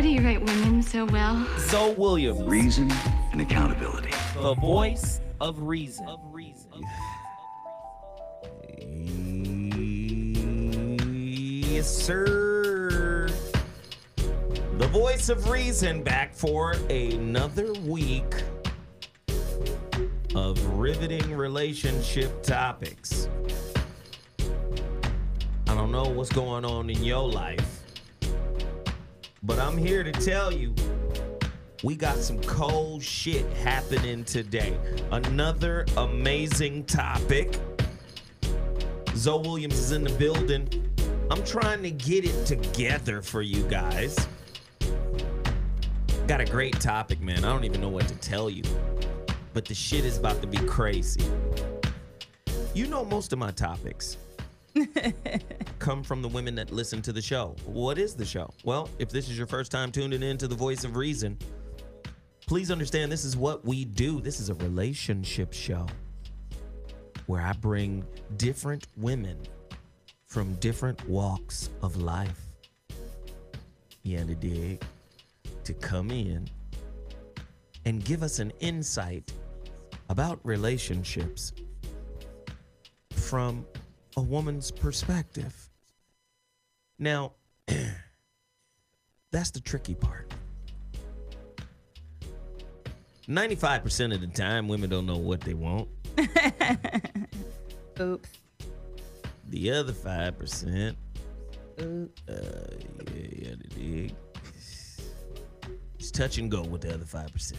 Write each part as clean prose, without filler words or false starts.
do you write women so well? ZoWilliams. Reason and accountability. The voice of reason. Yes, sir. The voice of reason back for another week of riveting relationship topics. I don't know what's going on in your life, but I'm here to tell you we got some cold shit happening today. Another amazing topic. ZoWilliams is in the building. I'm trying to get it together for you guys. Got a great topic, man. I don't even know what to tell you. But the shit is about to be crazy. You know, most of my topics come from the women that listen to the show. What is the show? Well, if this is your first time tuning in to the Voice of Reason, please understand this is what we do. This is a relationship show where I bring different women from different walks of life. Yeah, to dig, to come in and give us an insight about relationships from a woman's perspective. Now, that's the tricky part. 95% of the time, women don't know what they want. Oops. The other 5%, yeah, the dig. It's touch and go with the other 5%.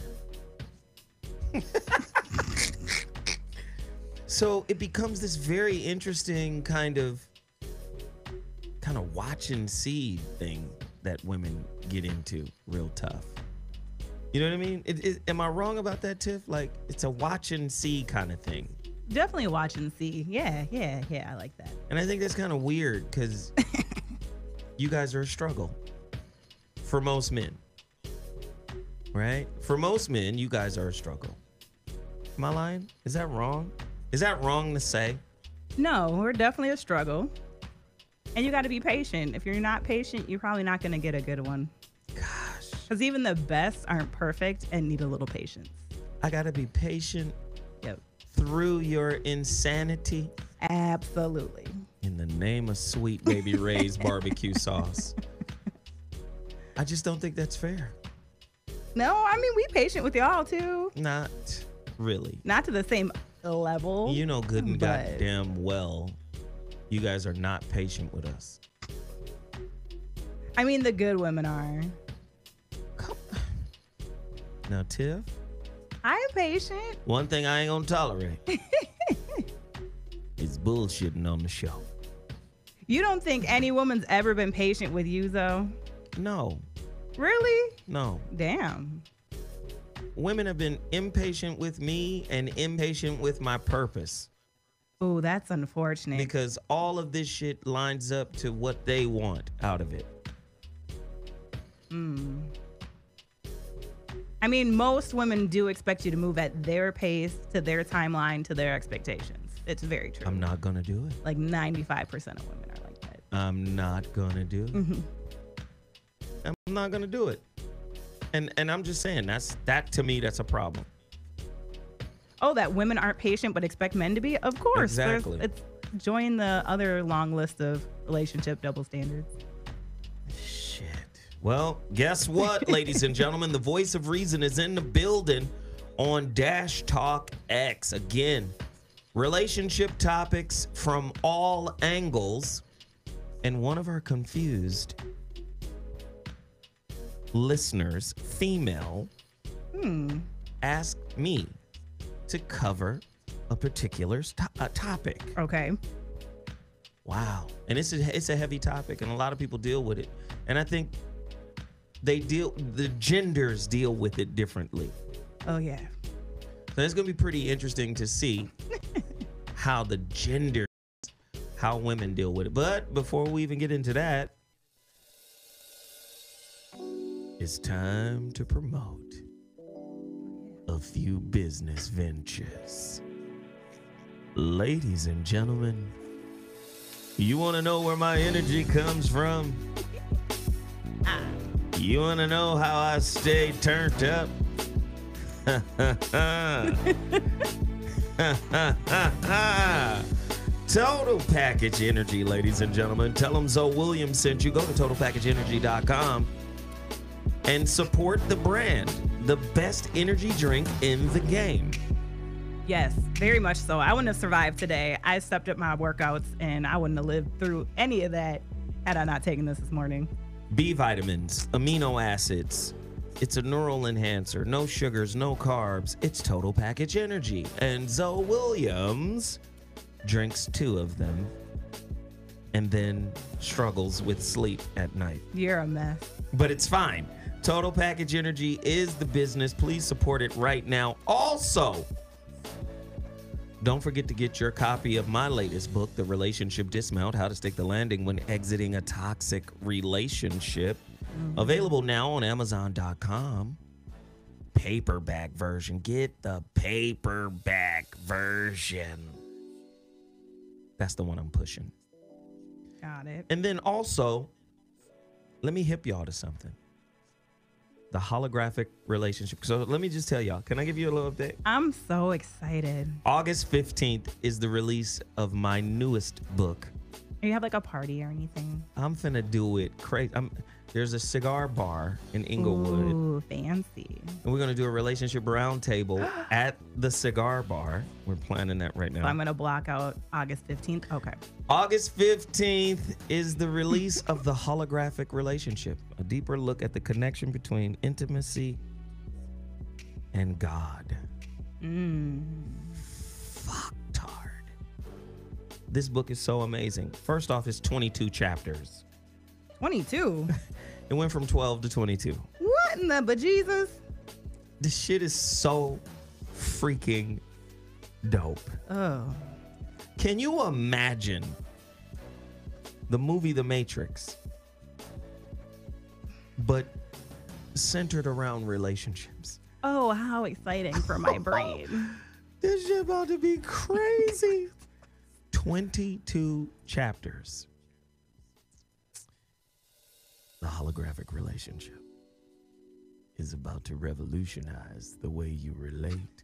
So it becomes this very interesting kind of watch and see thing that women get into real tough. You know what I mean? Am I wrong about that, Tiff? Like, it's a watch and see kind of thing. Definitely watch and see. Yeah, I like that. And I think that's kind of weird because you guys are a struggle for most men, right? For most men, you guys are a struggle. Am I lying? Is that wrong? Is that wrong to say? No, we're definitely a struggle. And you got to be patient. If you're not patient, you're probably not going to get a good one. Gosh. Because even the best aren't perfect and need a little patience. I got to be patient. Yep. Through your insanity. Absolutely. In the name of Sweet Baby Ray's barbecue sauce. I just don't think that's fair. No, I mean, we patient with y'all too. Not really. Not to the same level. You know good and goddamn well you guys are not patient with us. I mean, the good women are. Come on. Now, Tiff. I am patient. One thing I ain't gonna tolerate is bullshitting on the show. You don't think any woman's ever been patient with you, though? No. Really? No. Damn. Women have been impatient with me and impatient with my purpose. Oh, that's unfortunate. Because all of this shit lines up to what they want out of it. I mean, most women do expect you to move at their pace, to their timeline, to their expectations. It's very true. I'm not gonna do it. Like 95% of women are like that. I'm not gonna do it. I'm not gonna do it. And I'm just saying, that to me, that's a problem. Oh, that women aren't patient but expect men to be? Of course. Exactly. It's join the other long list of relationship double standards. Shit. Well, guess what, ladies and gentlemen? The Voice of Reason is in the building on Dash Talk X. Again, relationship topics from all angles. And one of our confused listeners, female, asked me to cover a particular topic. Okay. Wow. And it's a heavy topic, and a lot of people deal with it. And I think the genders deal with it differently. Oh, yeah. So it's going to be pretty interesting to see how the genders, how women deal with it. But before we even get into that, it's time to promote a few business ventures. Ladies and gentlemen, you want to know where my energy comes from? You want to know how I stay turned up? Total Package Energy, ladies and gentlemen. Tell them ZoWilliams sent you. Go to totalpackageenergy.com and support the brand, the best energy drink in the game. Yes, very much so. I wouldn't have survived today. I stepped up my workouts and I wouldn't have lived through any of that had I not taken this morning. B vitamins, amino acids. It's a neural enhancer. No sugars, no carbs. It's Total Package Energy. And ZoWilliams drinks 2 of them and then struggles with sleep at night. You're a mess. But it's fine. Total Package Energy is the business. Please support it right now. Also, don't forget to get your copy of my latest book, The Relationship Dismount, How to Stick the Landing When Exiting a Toxic Relationship. Available now on Amazon.com. Paperback version. Get the paperback version. That's the one I'm pushing. Got it. And then also, let me hip y'all to something. The holographic relationship. So let me just tell y'all. Can I give you a little update? I'm so excited. August 15th is the release of my newest book. Do you have like a party or anything? I'm finna do it crazy. There's a cigar bar in Inglewood. Ooh, fancy. And we're going to do a relationship roundtable at the cigar bar. We're planning that right now. So I'm going to block out August 15th. Okay. August 15th is the release of The Holographic Relationship, a deeper look at the connection between intimacy and God. Fucktard. This book is so amazing. First off, it's 22 chapters. 22? It went from 12 to 22. What in the bejesus? This shit is so freaking dope. Oh. Can you imagine the movie The Matrix, but centered around relationships? Oh, how exciting for my brain. This shit about to be crazy. 22 chapters. The holographic relationship is about to revolutionize the way you relate.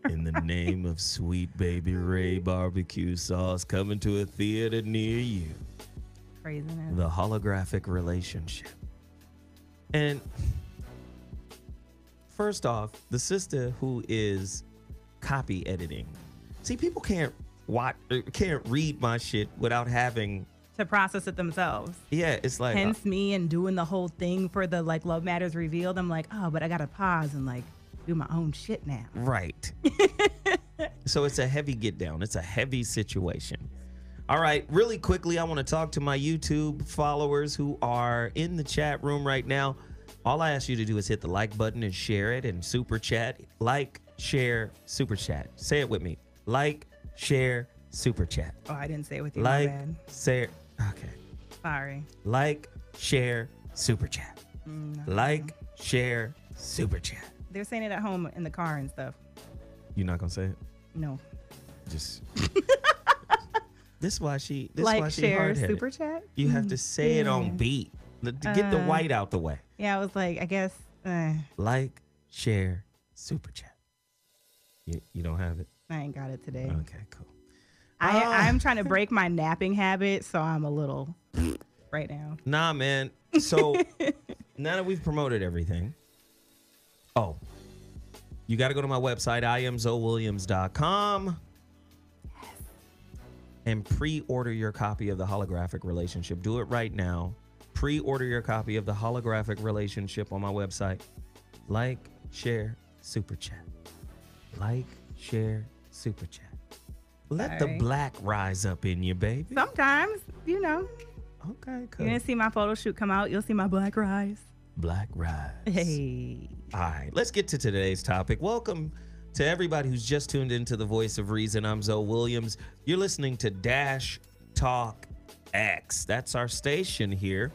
In the name of Sweet Baby Ray barbecue sauce coming to a theater near you. Craziness. The holographic relationship. And first off, the sister who is copy editing. See, people can't read my shit without having to process it themselves. Yeah, it's like hence me and doing the whole thing for the like Love Matters Revealed. I'm like, oh, but I gotta pause and like do my own shit now. Right. So it's a heavy get down. It's a heavy situation. All right, really quickly, I want to talk to my YouTube followers who are in the chat room right now. All I ask you to do is hit the like button and share it and super chat. Like, share, super chat. Say it with me. Like, share, super chat. Oh, I didn't say it with you. Like, my bad. share. Okay. Sorry. Like, share, super chat. No. Like, share, super chat. They're saying it at home in the car and stuff. You're not gonna say it? No. Just. This is why she. Like, share, hard-headed. super chat. You have to say it on beat to get the white out the way. Yeah, I was like, I guess. Like, share, super chat. You don't have it? I ain't got it today. Okay, cool. I'm trying to break my napping habit, so I'm a little right now. Nah, man. So now that we've promoted everything, you got to go to my website, IamZoWilliams.com, and pre-order your copy of The Holographic Relationship. Do it right now. Pre-order your copy of The Holographic Relationship on my website. Like, share, super chat. Like, share, super chat. Let the black rise up in you, baby. Sometimes, you know. Okay, cool. You're going to see my photo shoot come out. You'll see my black rise. Black rise. Hey. All right, let's get to today's topic. Welcome to everybody who's just tuned into The Voice of Reason. I'm ZoWilliams. You're listening to Dash Talk X. That's our station here.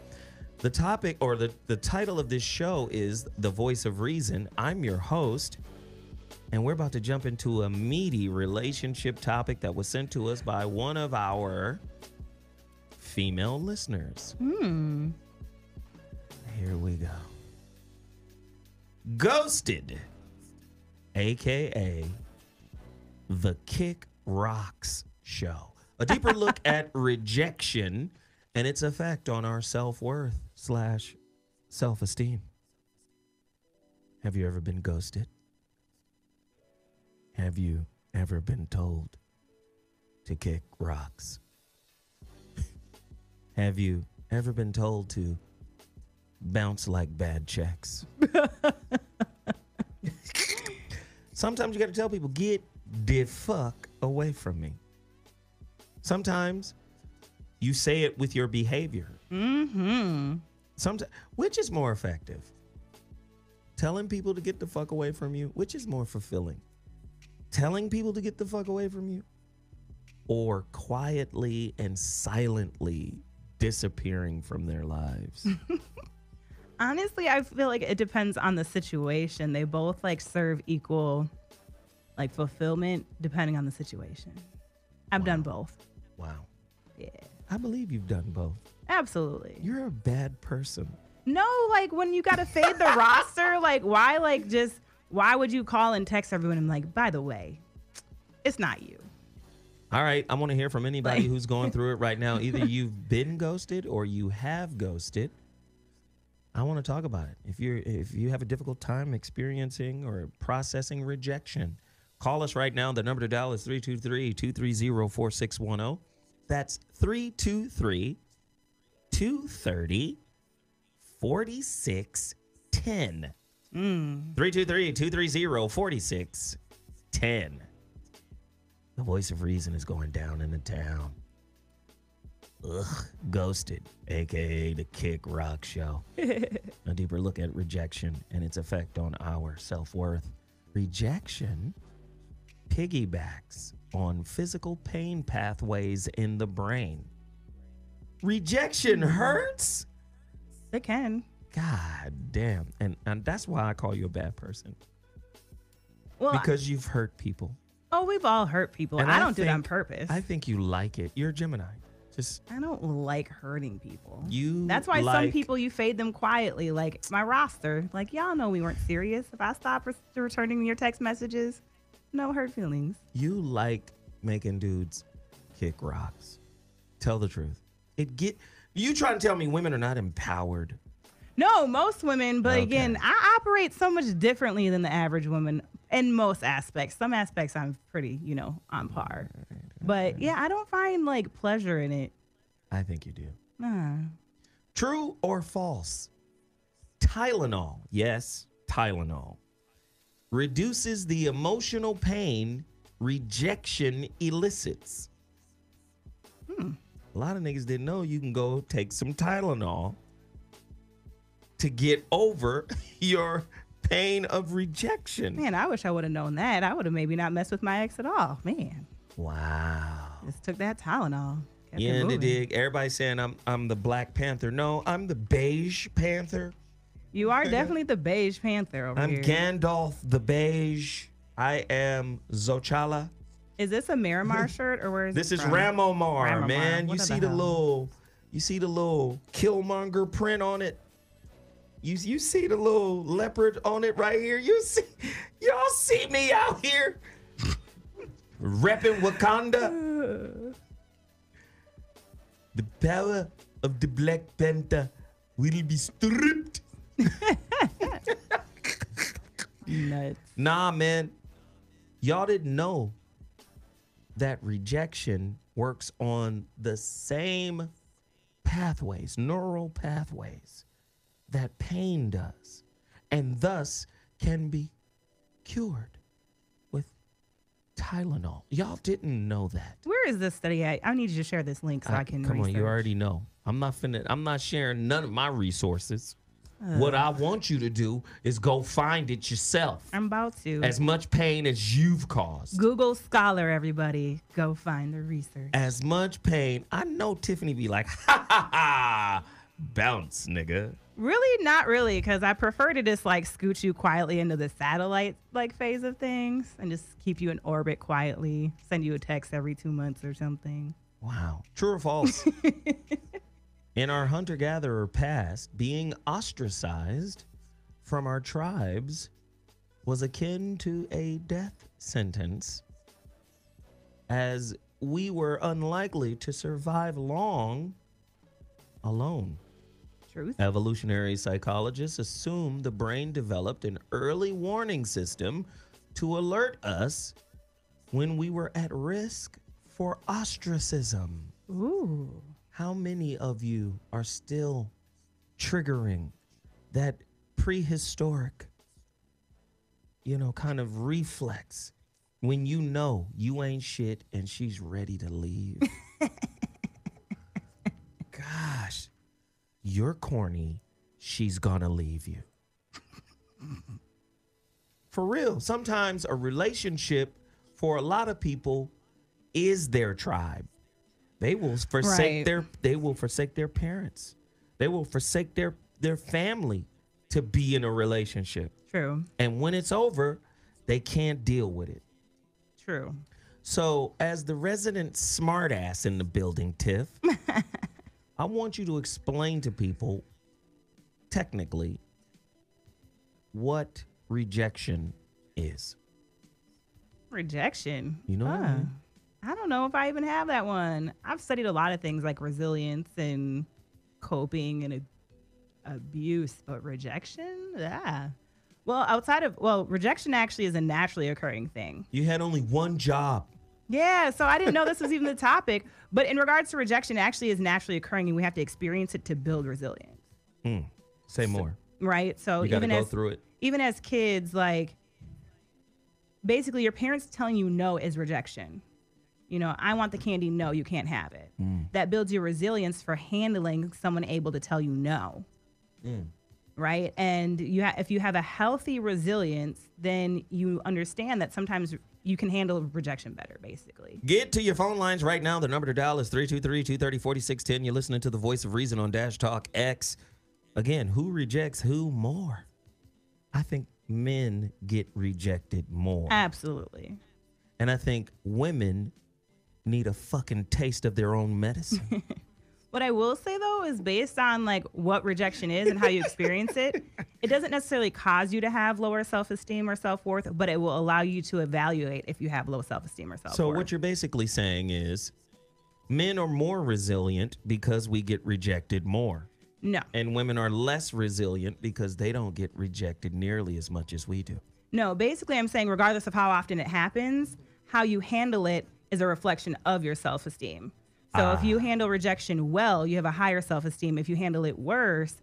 The topic or the title of this show is The Voice of Reason. I'm your host. And we're about to jump into a meaty relationship topic that was sent to us by one of our female listeners. ghosted, aka the Kick Rocks Show. A deeper look at rejection and its effect on our self-worth / self-esteem. Have you ever been ghosted? Have you ever been told to kick rocks? Have you ever been told to bounce like bad checks? Sometimes you got to tell people, get the fuck away from me. Sometimes you say it with your behavior. Mm-hmm. Sometimes, which is more effective? Telling people to get the fuck away from you, which is more fulfilling? Telling people to get the fuck away from you, or quietly and silently disappearing from their lives? Honestly, I feel like it depends on the situation. They both like serve equal like fulfillment depending on the situation. I've done both. Wow. Yeah. I believe you've done both. Absolutely. You're a bad person. No, like when you got to fade the roster, like why would you call and text everyone and like, by the way, it's not you. All right. I want to hear from anybody who's going through it right now. Either you've been ghosted or you have ghosted. I want to talk about it. If you have a difficult time experiencing or processing rejection, call us right now. The number to dial is 323-230-4610. That's 323-230-4610. 323-230-4610. The voice of reason is going down in the town. Ugh, ghosted, aka the Kick Rock Show. A deeper look at rejection and its effect on our self-worth. Rejection piggybacks on physical pain pathways in the brain. Rejection hurts? It can. God damn. And that's why I call you a bad person. Well, because you've hurt people. Oh, we've all hurt people. And I don't do it on purpose. I think you like it. You're a Gemini. I don't like hurting people. That's why some people, you fade them quietly. Like my roster. Like, y'all know we weren't serious. If I stop returning your text messages, no hurt feelings. You like making dudes kick rocks. Tell the truth. You trying to tell me women are not empowered? No, most women. But Okay. again, I operate so much differently than the average woman in most aspects. Some aspects I'm pretty, on par. But yeah, I don't find like pleasure in it. I think you do. Nah. True or false? Tylenol, yes, Tylenol, reduces the emotional pain rejection elicits. A lot of niggas didn't know you can go take some Tylenol to get over your pain of rejection. Man, I wish I would have known that. I would have maybe not messed with my ex at all. Man. Wow. Just took that Tylenol. Kept it Yeah, the moving. dig. Everybody's saying I'm the Black Panther. No, I'm the Beige Panther. You are definitely the beige panther over I'm here. Gandalf the Beige. I am Zochala. Is this a Miramar shirt or where is This it is from? Ramomar, Ramomar. man. What You the see the hell? little Killmonger print on it. You see the little leopard on it right here. Y'all see me out here repping Wakanda. The power of the Black Panther will be stripped. Nuts. Nah, man. Y'all didn't know that rejection works on the same pathways, neural pathways, that pain does, and thus can be cured with Tylenol. Y'all didn't know that. Where is this study at? I need you to share this link so I can Come on, you research. already know. I'm not sharing none of my resources. What I want you to do is go find it yourself. I'm about to. As much pain as you've caused. Google Scholar, everybody. Go find the research. As much pain. I know Tiffany be like, ha ha ha, bounce, nigga. Really? Not really, because I prefer to just like scoot you quietly into the satellite like phase of things and just keep you in orbit quietly, send you a text every 2 months or something. Wow. True or false? In our hunter-gatherer past, being ostracized from our tribes was akin to a death sentence, as we were unlikely to survive long alone. Truth. Evolutionary psychologists assume the brain developed an early warning system to alert us when we were at risk for ostracism. Ooh. How many of you are still triggering that prehistoric, kind of reflex when you know you ain't shit and she's ready to leave? Gosh, you're corny. She's gonna leave you. For real, sometimes a relationship for a lot of people is their tribe. They will forsake they will forsake their parents. They will forsake their family to be in a relationship. True. And when it's over, they can't deal with it. True. So, as the resident smartass in the building, Tiff, I want you to explain to people, technically, what rejection is. Rejection. You know what I mean? I don't know if I even have that one. I've studied a lot of things like resilience and coping and abuse, but rejection? Yeah. Well, rejection actually is a naturally occurring thing. You had only one job. Yeah, so I didn't know this was even the topic. But in regards to rejection, it actually is naturally occurring, and we have to experience it to build resilience. Say more. Right? So You got to go through it. Even as kids, like, basically your parents telling you no is rejection. I want the candy. No, you can't have it. That builds your resilience for handling someone able to tell you no. Right? And if you have a healthy resilience, then you understand that sometimes you can handle rejection better, basically. Get to your phone lines right now. The number to dial is 323-230-4610. You're listening to the Voice of Reason on Dash Talk X. Again, who rejects who more? I think men get rejected more. Absolutely. And I think women need a fucking taste of their own medicine. What I will say, though, is based on like what rejection is and how you experience it, it doesn't necessarily cause you to have lower self-esteem or self-worth, but it will allow you to evaluate if you have low self-esteem or self-worth. So what you're basically saying is men are more resilient because we get rejected more. No. And women are less resilient because they don't get rejected nearly as much as we do. No, basically I'm saying regardless of how often it happens, how you handle it is a reflection of your self-esteem. So if you handle rejection well, you have a higher self-esteem. If you handle it worse,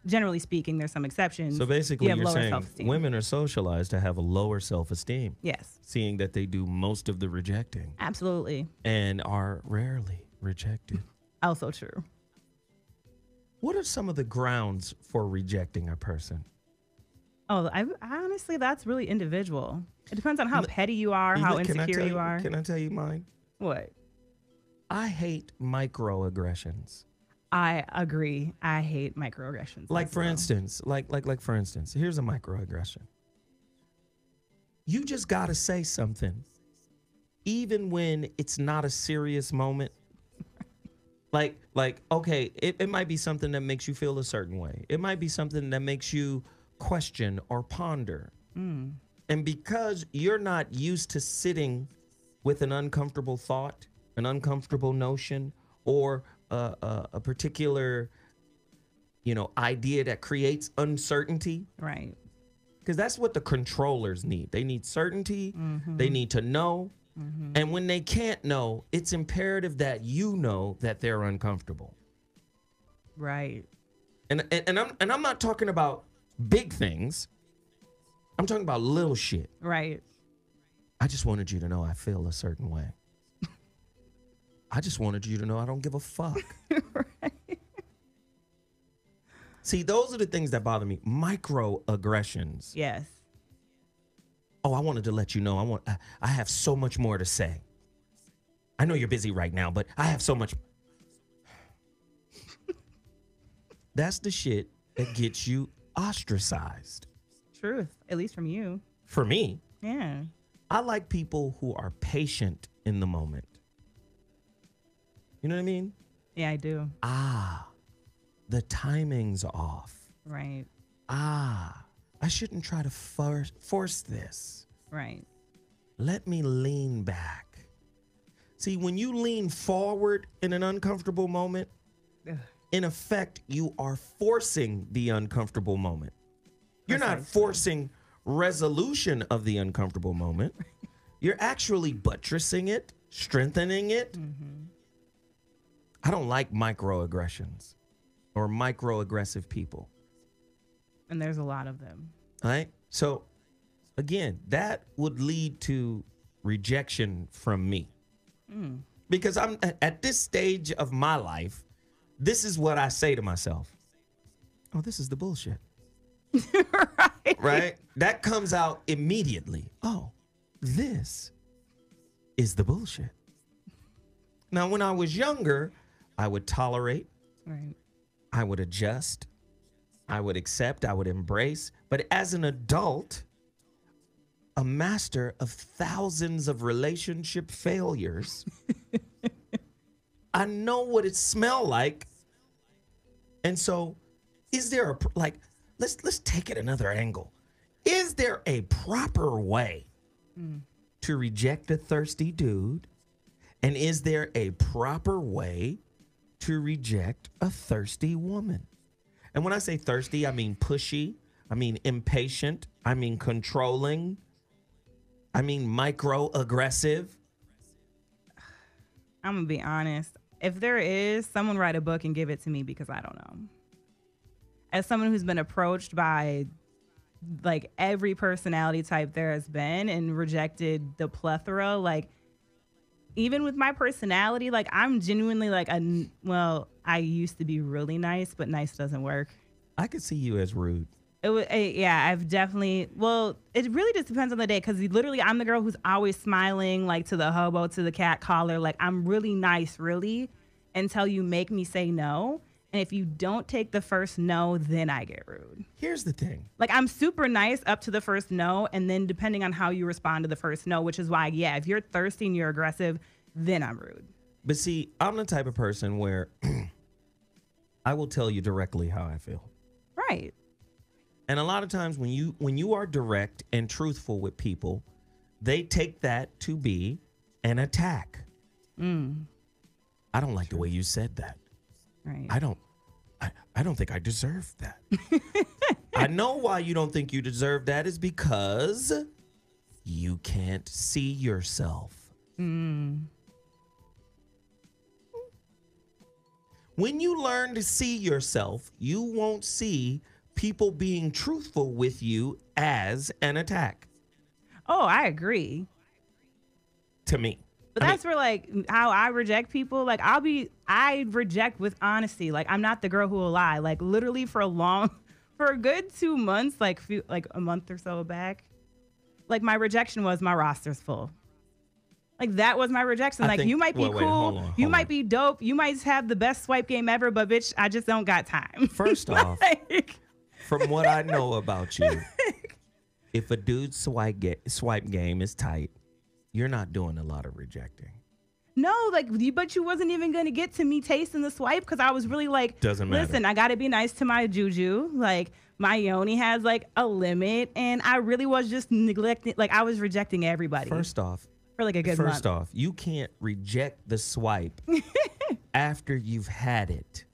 generally speaking, there's some exceptions. So basically you have you're lower saying self-esteem. women are socialized to have a lower self-esteem. Yes. Seeing that they do most of the rejecting. Absolutely. And are rarely rejected. Also true. What are some of the grounds for rejecting a person? Oh, honestly, that's really individual. It depends on how petty you are, how insecure you are. Can I tell you mine? What? I hate microaggressions. I agree. I hate microaggressions. Like for instance, here's a microaggression. You just got to say something, even when it's not a serious moment. Okay, it might be something that makes you feel a certain way. It might be something that makes you question or ponder. And because you're not used to sitting with an uncomfortable thought, an uncomfortable notion, or a particular, idea that creates uncertainty. Right. Because that's what the controllers need. They need certainty. They need to know. And when they can't know, it's imperative that you know that they're uncomfortable. Right. And I'm not talking about big things. I'm talking about little shit. Right. I just wanted you to know I feel a certain way. I just wanted you to know I don't give a fuck. Right. See, those are the things that bother me. Microaggressions. Yes. Oh, I wanted to let you know I have so much more to say. I know you're busy right now, but I have so much. That's the shit that gets you ostracized. Truth, at least from you. For me. Yeah. I like people who are patient in the moment. You know what I mean? Yeah, I do. The timing's off. Right. I I shouldn't try to force this. Right. Let me lean back. See, when you lean forward in an uncomfortable moment, in effect, you are forcing the uncomfortable moment. You're not forcing resolution of the uncomfortable moment. You're actually buttressing it, strengthening it. Mm-hmm. I don't like microaggressions or microaggressive people. And there's a lot of them. All right. So again, that would lead to rejection from me. Because I'm at this stage of my life, this is what I say to myself. Oh, this is the bullshit. Right? That comes out immediately. Oh, this is the bullshit. Now, when I was younger, I would tolerate. Right. I would adjust. I would accept. I would embrace. But as an adult, a master of thousands of relationship failures, I know what it smelled like. And so is there a, like, let's take it another angle. Is there a proper way to reject a thirsty dude? And is there a proper way to reject a thirsty woman? And when I say thirsty, I mean pushy. I mean impatient. I mean controlling. I mean microaggressive. I'm going to be honest. If there is, someone write a book and give it to me because I don't know. As someone who's been approached by like every personality type there has been and rejected the plethora, like even with my personality, like I'm genuinely like well, I used to be really nice, but nice doesn't work. I could see you as rude. Yeah, I've definitely, well, it really just depends on the day because literally I'm the girl who's always smiling, like to the hobo, to the cat caller. Like I'm really nice, really, until you make me say no. And if you don't take the first no, then I get rude. Here's the thing. Like I'm super nice up to the first no. And then depending on how you respond to the first no, which is why, yeah, if you're thirsty and you're aggressive, then I'm rude. But see, I'm the type of person where I will tell you directly how I feel. Right. And a lot of times when you are direct and truthful with people, they take that to be an attack. I don't like the way you said that. Right. I don't think I deserve that. I know why you don't think you deserve that is because you can't see yourself. When you learn to see yourself, you won't see people being truthful with you as an attack. Oh, I agree. To me. But that's where like how I reject people. Like I reject with honesty. Like I'm not the girl who will lie. Like literally for a good 2 months, like a month or so back, like my rejection was my roster's full. Like that was my rejection. Like you might be cool, you might be dope, you might have the best swipe game ever, but bitch, I just don't got time. First off, from what I know about you, if a dude's swipe game is tight, you're not doing a lot of rejecting. No, like, but you wasn't even going to get to me tasting the swipe because I was really like, doesn't matter. Listen, I got to be nice to my juju. Like, my yoni has like a limit, and I really was just neglecting. Like, I was rejecting everybody. First off, for like a good month. First off, you can't reject the swipe after you've had it,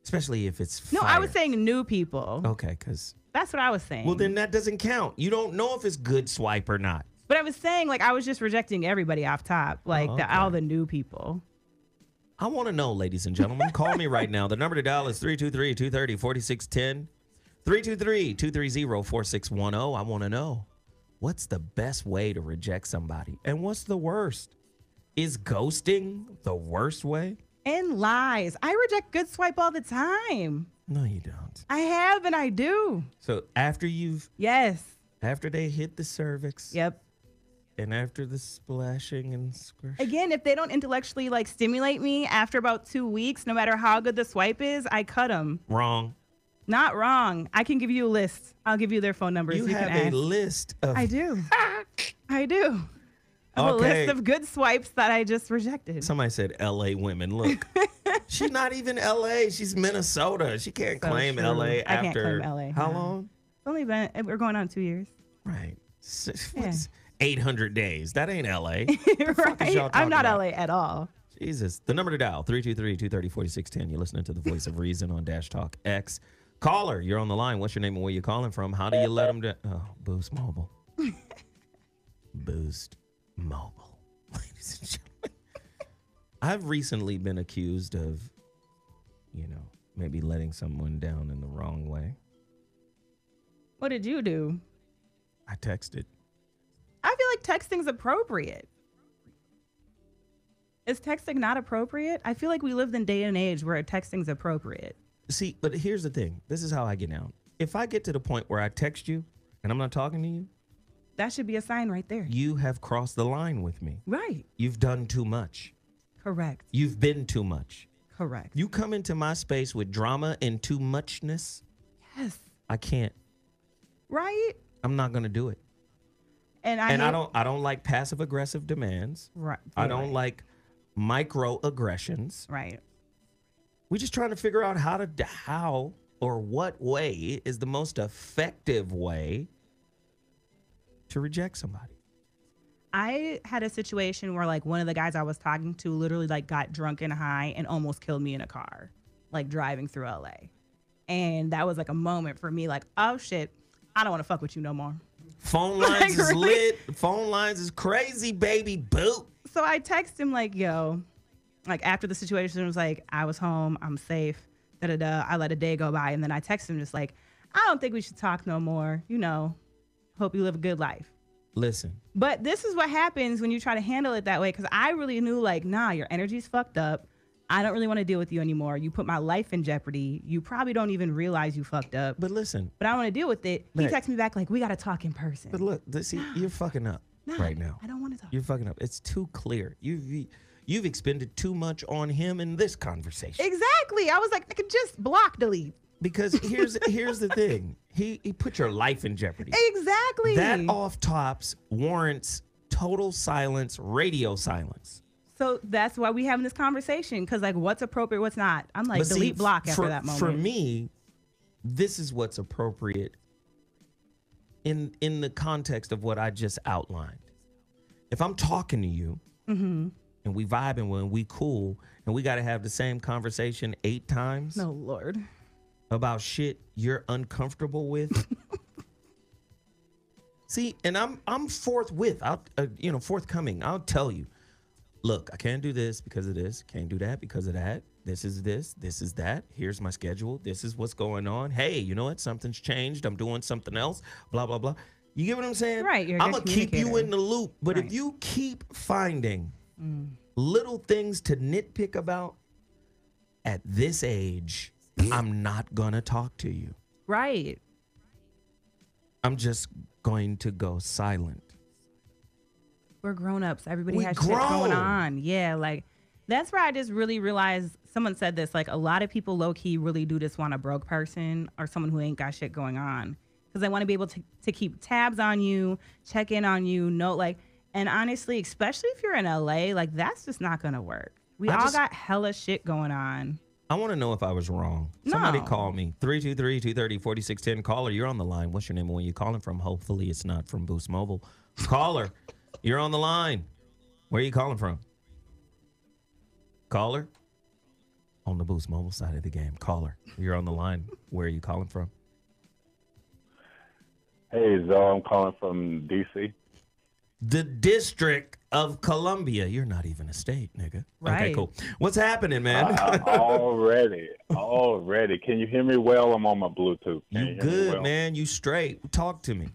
especially if it's fire. No, I was saying new people. Okay, because that's what I was saying. Well, then that doesn't count. You don't know if it's good swipe or not. But I was saying, like, I was just rejecting everybody off top, like all the new people. I want to know, ladies and gentlemen. Call me right now. The number to dial is 323-230-4610. 323-230-4610. I want to know, what's the best way to reject somebody? And what's the worst? Is ghosting the worst way? And lies. I reject good swipe all the time. No, you don't. I have and I do. So after you've... Yes. After they hit the cervix. Yep. And after the splashing and squish. Again, if they don't intellectually like stimulate me after about 2 weeks, no matter how good the swipe is, I cut them. Wrong. Not wrong. I can give you a list. I'll give you their phone numbers. You have a list of... I do. I do. I have a list of good swipes that I just rejected. Somebody said L.A. women. Look, she's not even L.A. She's Minnesota. She can't claim true. L.A. after... I can't claim LA. How long? only been, we're going on 2 years. Right. Yeah. What's 800 days? That ain't LA. Right. I'm not LA at all. Jesus. The number to dial, 323-230-4610. You're listening to the voice of reason on Dash Talk X. Caller, you're on the line. What's your name and where you calling from? How do you let them do? Oh, Boost Mobile. Boost Mobile. Ladies and gentlemen. I've recently been accused of, maybe letting someone down in the wrong way. What did you do? I texted. I feel like texting's appropriate. Is texting not appropriate? I feel like we live in day and age where texting's appropriate. See, but here's the thing. This is how I get down. If I get to the point where I text you and I'm not talking to you, that should be a sign right there. You have crossed the line with me. Right. You've done too much. Correct. You've been too much. Correct. You come into my space with drama and too muchness. Yes. I can't. Right. I'm not going to do it. And I don't like passive aggressive demands. Right. I don't like microaggressions. Right. We're just trying to figure out how or what way is the most effective way to reject somebody. I had a situation where like one of the guys I was talking to literally like got drunk and high and almost killed me in a car, like driving through LA. And that was like a moment for me like, oh shit, I don't want to fuck with you no more. Phone lines is lit. Phone lines is crazy, baby. Boo. So I text him like, yo, like after the situation was like, I was home, I'm safe, da-da-da. I let a day go by. And then I text him just like, I don't think we should talk no more. Hope you live a good life. Listen. But this is what happens when you try to handle it that way. Because I really knew like, nah, your energy's fucked up. I don't really want to deal with you anymore. You put my life in jeopardy. You probably don't even realize you fucked up. But listen. But I want to deal with it. He texts me back like, we got to talk in person. But look, see, you're fucking up right now. I don't want to talk. You're fucking up. It's too clear. You've expended too much on him in this conversation. Exactly. I was like, I could just block delete. Because here's the thing. He put your life in jeopardy. Exactly. That off tops warrants total silence, radio silence. So that's why we having this conversation. Because like, what's appropriate, what's not? I'm like, delete, block after that moment. For me, this is what's appropriate in the context of what I just outlined. If I'm talking to you and we vibing and we cool and we got to have the same conversation 8 times. No, Lord. About shit you're uncomfortable with. See, and I'm forthwith. Forthcoming. I'll tell you. Look, I can't do this because of this. Can't do that because of that. This is this. This is that. Here's my schedule. This is what's going on. Hey, you know what? Something's changed. I'm doing something else. Blah, blah, blah. You get what I'm saying? Right. I'm going to keep you in the loop. But right. if you keep finding little things to nitpick about at this age, I'm not going to talk to you. Right. I'm just going to go silent. We're grown-ups. Everybody has shit going on. Yeah, like, that's where I just really realized, someone said this, like, a lot of people low-key really do just want a broke person or someone who ain't got shit going on. Because they want to be able to keep tabs on you, check in on you, and honestly, especially if you're in LA, like, that's just not going to work. We all got hella shit going on. I want to know if I was wrong. No. Somebody call me. 323-230-4610. Caller, you're on the line. What's your name and where you calling from? Hopefully it's not from Boost Mobile. Caller, you're on the line. Where are you calling from? Caller? On the Boost Mobile side of the game. Caller, you're on the line. Where are you calling from? Hey, Zo, I'm calling from D.C. The District of Columbia. You're not even a state, nigga. Right. Okay, cool. What's happening, man? Already. Can you hear me well? I'm on my Bluetooth. You good, man. You straight. Talk to me.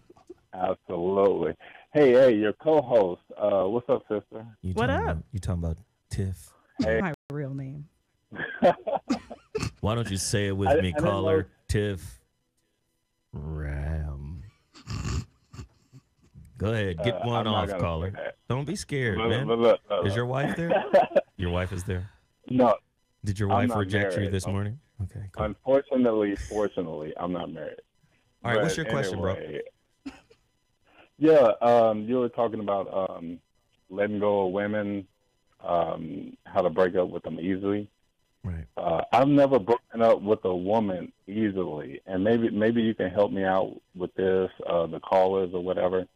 Absolutely. Hey, your co-host. What's up, sister? What up? You talking about Tiff? Hey. My real name. Why don't you say it with me, caller? Tiff Ram. Go ahead. Get one off, caller. Don't be scared, man. Look. Is your wife there? Your wife is there? No. Did your wife reject married. you this morning? Okay, cool. Fortunately, I'm not married. All right, what's your question, bro? Yeah, you were talking about letting go of women, how to break up with them easily. Right. I've never broken up with a woman easily, and maybe you can help me out with this, the callers or whatever.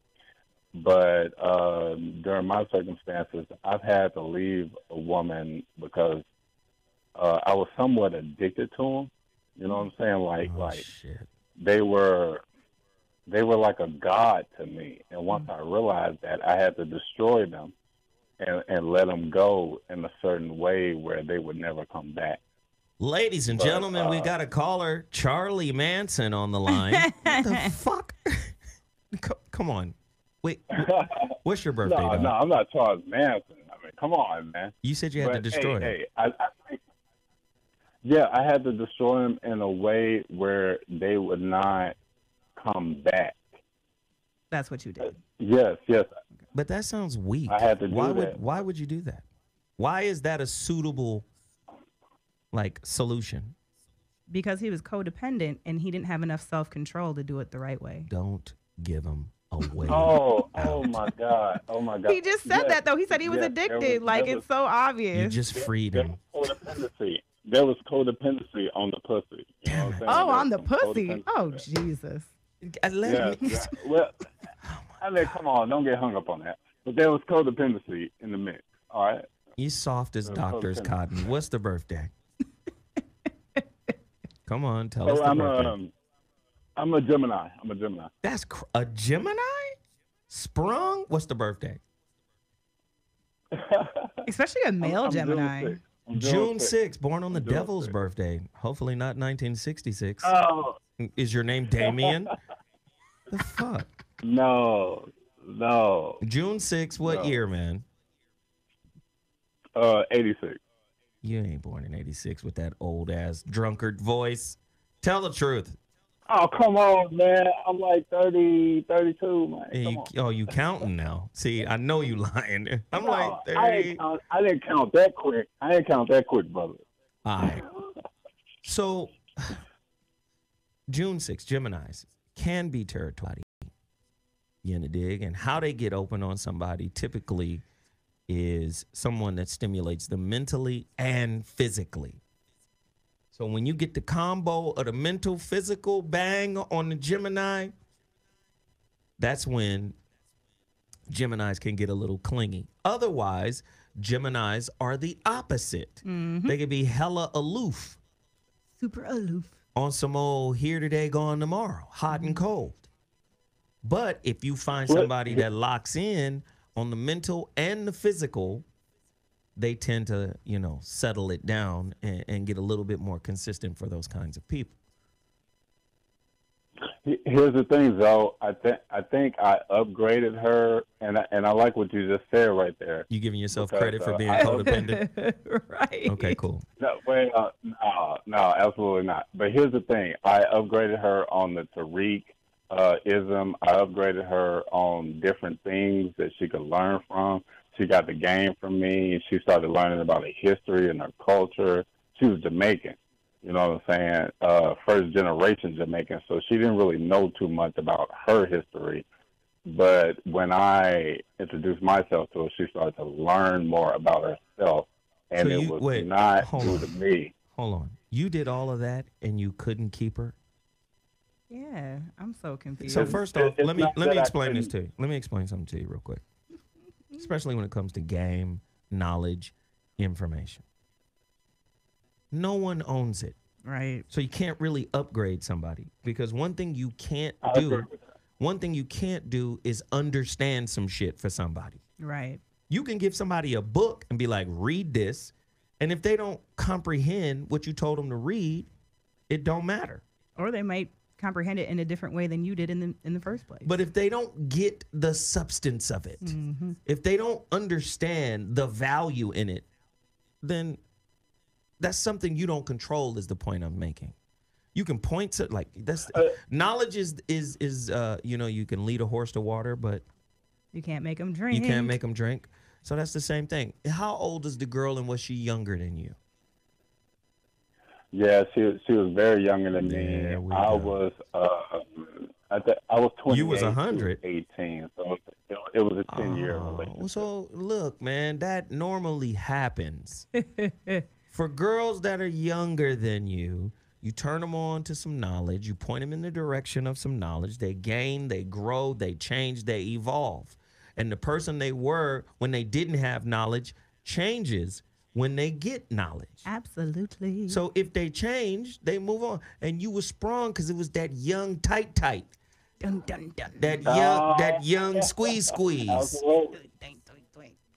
But during my circumstances, I've had to leave a woman because I was somewhat addicted to them. You know what I'm saying? Like shit. they were like a god to me. And once I realized that, I had to destroy them and let them go in a certain way where they would never come back. Ladies and gentlemen, we got a caller, Charlie Manson, on the line. What the fuck? Come on. Wait, what's your birthday, dog? No, I'm not Charles Manson. I mean, come on, man. You said you had to destroy him. Yeah, I had to destroy them in a way where they would not come back. That's what you did. Yes. But that sounds weak. I had to do that. Why would you do that? Why is that a suitable, solution? Because he was codependent and he didn't have enough self-control to do it the right way. Don't give him away. Oh my God. He just said that, though. He said he was addicted. It's so obvious. You just freed him. There was codependency on the pussy. You know what I'm saying? Oh, on the pussy. Oh, Jesus. Well, I mean, come on, don't get hung up on that. But there was codependency in the mix. All right. You soft as doctor's cotton. What's the birthday? Come on, tell us the birthday. I'm a Gemini. That's a Gemini? Sprung? What's the birthday? Especially a male Gemini. June 6th, born on the devil's birthday. Hopefully not 1966. Oh. Is your name Damien? The fuck? No. June 6th, what year, man? 86. You ain't born in 86 with that old-ass drunkard voice. Tell the truth. Oh, come on, man. I'm like 30, 32, man. You counting now. See, I know you lying. I'm like 30. I didn't count that quick. Brother. All right. So, June 6th, Geminis can be territorial. You in the dig? And how they get open on somebody typically is someone that stimulates them mentally and physically. So when you get the combo of the mental, physical bang on the Gemini, that's when Geminis can get a little clingy. Otherwise, Geminis are the opposite. Mm-hmm. They can be hella aloof. Super aloof. On some old here today, gone tomorrow, hot and cold. But if you find somebody that locks in on the mental and the physical, they tend to, settle it down and get a little bit more consistent for those kinds of people. Here's the thing, though. I think I upgraded her, and I like what you just said right there. You giving yourself credit for being codependent? Right. Okay, cool. No, absolutely not. But here's the thing. I upgraded her on the Tariq ism. I upgraded her on different things that she could learn from. She got the game from me, and she started learning about her history and her culture. She was Jamaican, you know what I'm saying? First generation Jamaican, so she didn't really know too much about her history. But when I introduced myself to her, she started to learn more about herself, and so it was not due to me. Hold on. You did all of that, and you couldn't keep her? Yeah, I'm so confused. So first off, let me explain this to you. Let me explain something to you real quick. Especially when it comes to game, knowledge, information. No one owns it. Right. So you can't really upgrade somebody because one thing you can't do is understand some shit for somebody. Right. You can give somebody a book and be like, read this. And if they don't comprehend what you told them to read, it don't matter. Or they might comprehend it in a different way than you did in the first place. But if they don't get the substance of it, if they don't understand the value in it, then that's something you don't control is the point I'm making. You can point to knowledge is you can lead a horse to water, but you can't make them drink. You can't make them drink. So that's the same thing. How old is the girl and was she younger than you? Yeah, she was very younger than me. I was 28. You was 100. 18, so it was a 10-year relationship. So look, man, that normally happens. For girls that are younger than you, you turn them on to some knowledge. You point them in the direction of some knowledge. They gain, they grow, they change, they evolve. And the person they were when they didn't have knowledge changes when they get knowledge. Absolutely. So if they change, they move on. And you were sprung because it was that young tight. Dun, dun, dun. That young squeeze. Absolutely.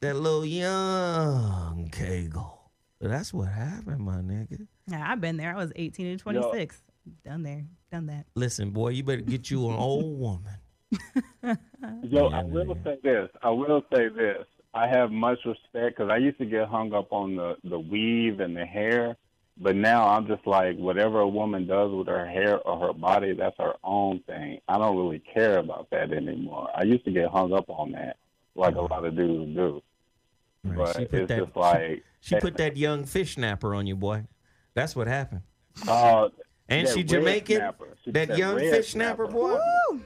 That little young kegel. That's what happened, my nigga. Yeah, I've been there. I was 18 to 26. Done that. Listen, boy, you better get you an old woman. Yo, I will say this. I have much respect because I used to get hung up on the weave and the hair, but now I'm just like, whatever a woman does with her hair or her body, that's her own thing. I don't really care about that anymore. I used to get hung up on that, like a lot of dudes do. Right. But it's just like... She put that young fish snapper on you, boy. That's what happened. And she Jamaican. That young fish snapper, boy. Woo!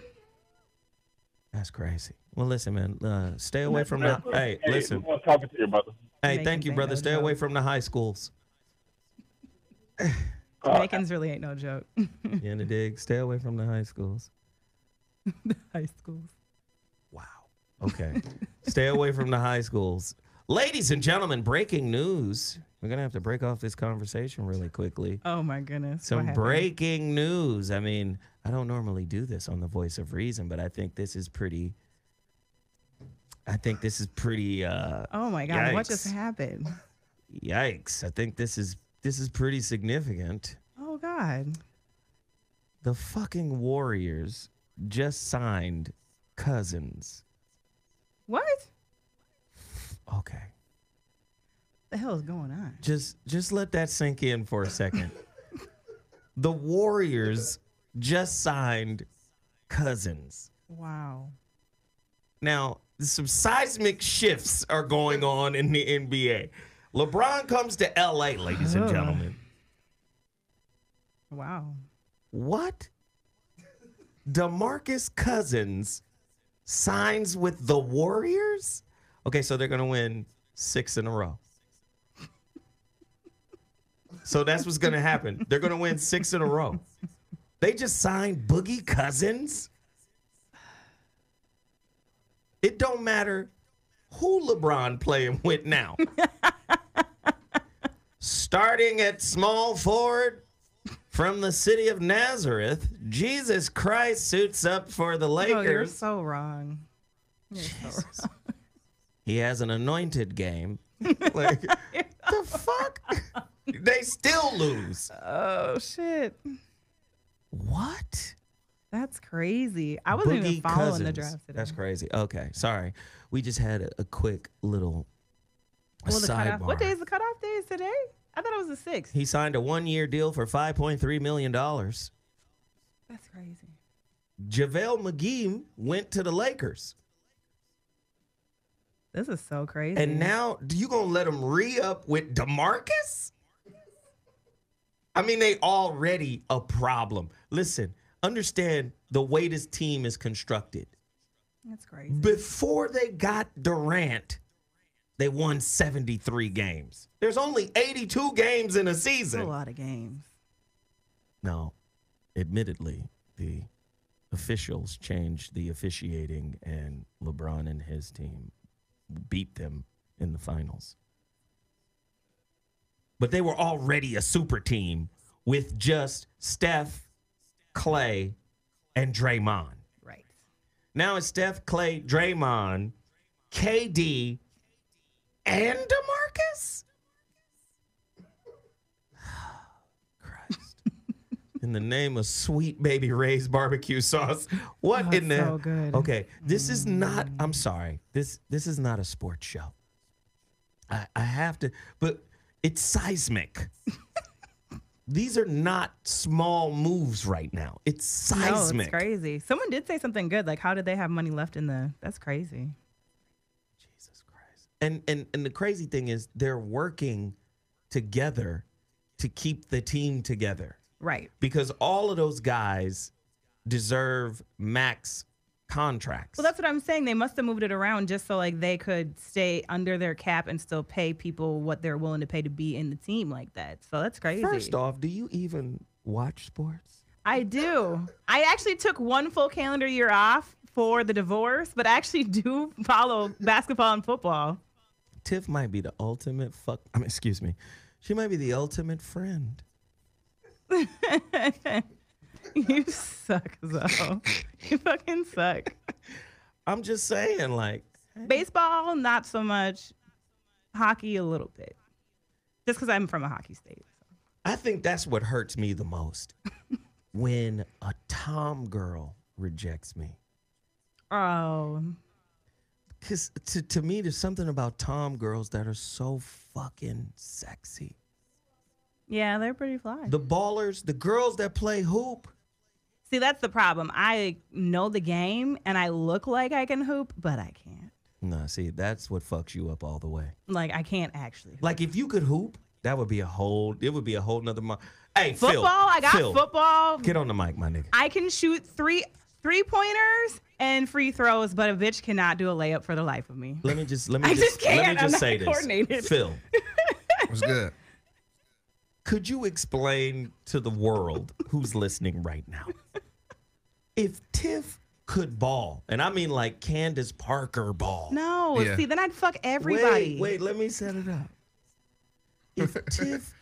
That's crazy. Well, listen, man. Stay away from the... Hey, listen. I'm talking to you, brother. Hey, thank you, brother. Stay away from the high schools. Jamaicans really ain't no joke. You in the dig? Stay away from the high schools. The high schools. Wow. Okay. Stay away from the high schools. Ladies and gentlemen, breaking news. We're going to have to break off this conversation really quickly. Oh, my goodness. Some breaking news. I mean, I don't normally do this on The Voice of Reason, but I think this is pretty... oh, my God. Yikes. What just happened? Yikes. I think this is pretty significant. Oh, God. The fucking Warriors just signed Cousins. What? Okay. The hell is going on? Just let that sink in for a second. The Warriors just signed Cousins. Wow. Now, some seismic shifts are going on in the NBA. LeBron comes to LA, ladies and gentlemen. Wow. What? DeMarcus Cousins signs with the Warriors? Okay, so they're going to win 6 in a row. So that's what's going to happen. They're going to win 6 in a row. They just signed Boogie Cousins? It don't matter who LeBron playing with now. Starting at small forward from the city of Nazareth, Jesus Christ suits up for the Lakers. Oh, you're so wrong. You're so wrong. He has an anointed game. Like, the fuck? They still lose. Oh, shit. What? That's crazy. I wasn't even following the draft today. That's crazy. Okay, sorry. We just had a quick little sidebar. What day is the cutoff day? Is today? I thought it was the 6th. He signed a 1-year deal for $5.3 million. That's crazy. JaVale McGee went to the Lakers. This is so crazy. And now, you going to let him re-up with DeMarcus? I mean, they already a problem. Listen, understand the way this team is constructed. That's crazy. Before they got Durant, they won 73 games. There's only 82 games in a season. That's a lot of games. Now, admittedly, the officials changed the officiating, and LeBron and his team beat them in the finals. But they were already a super team with just Steph, Clay, and Draymond. Right. Now it's Steph, Clay, Draymond, KD, and DeMarcus? Christ. In the name of sweet baby Ray's barbecue sauce. What in the... so good. Okay, this is not... I'm sorry. This is not a sports show. I have to... But it's seismic. These are not small moves right now. It's seismic. No, it's crazy. Someone did say something good. Like, how did they have money left in the... That's crazy. Jesus Christ. And the crazy thing is they're working together to keep the team together. Right. Because all of those guys deserve max contracts. Well, that's what I'm saying. They must have moved it around just so like they could stay under their cap and still pay people what they're willing to pay to be in the team like that. So that's crazy. First off, do you even watch sports? I do. I actually took one full calendar year off for the divorce, but I actually do follow basketball and football. Tiff might be the ultimate excuse me. She might be the ultimate friend. You suck, Zo. You fucking suck. I'm just saying, like. Baseball, not so much. Hockey, a little bit. Just because I'm from a hockey state. So. I think that's what hurts me the most. When a tom girl rejects me. Oh. Because to me, there's something about tom girls that are so fucking sexy. Yeah, they're pretty fly. The ballers, the girls that play hoop. See, that's the problem. I know the game and I look like I can hoop, but I can't. No, see, that's what fucks you up all the way. Like, I can't actually hoop. Like, if you could hoop, it would be a whole nother month. Hey, football, Phil. I got Phil, football. Get on the mic, my nigga. I can shoot three-pointers and free throws, but a bitch cannot do a layup for the life of me. Let me just can't. I'm say not coordinated. this. Phil. What's good? Could you explain to the world who's listening right now, if Tiff could ball, and I mean like Candace Parker ball. No, Yeah. see, then I'd fuck everybody. Wait, let me set it up. If Tiff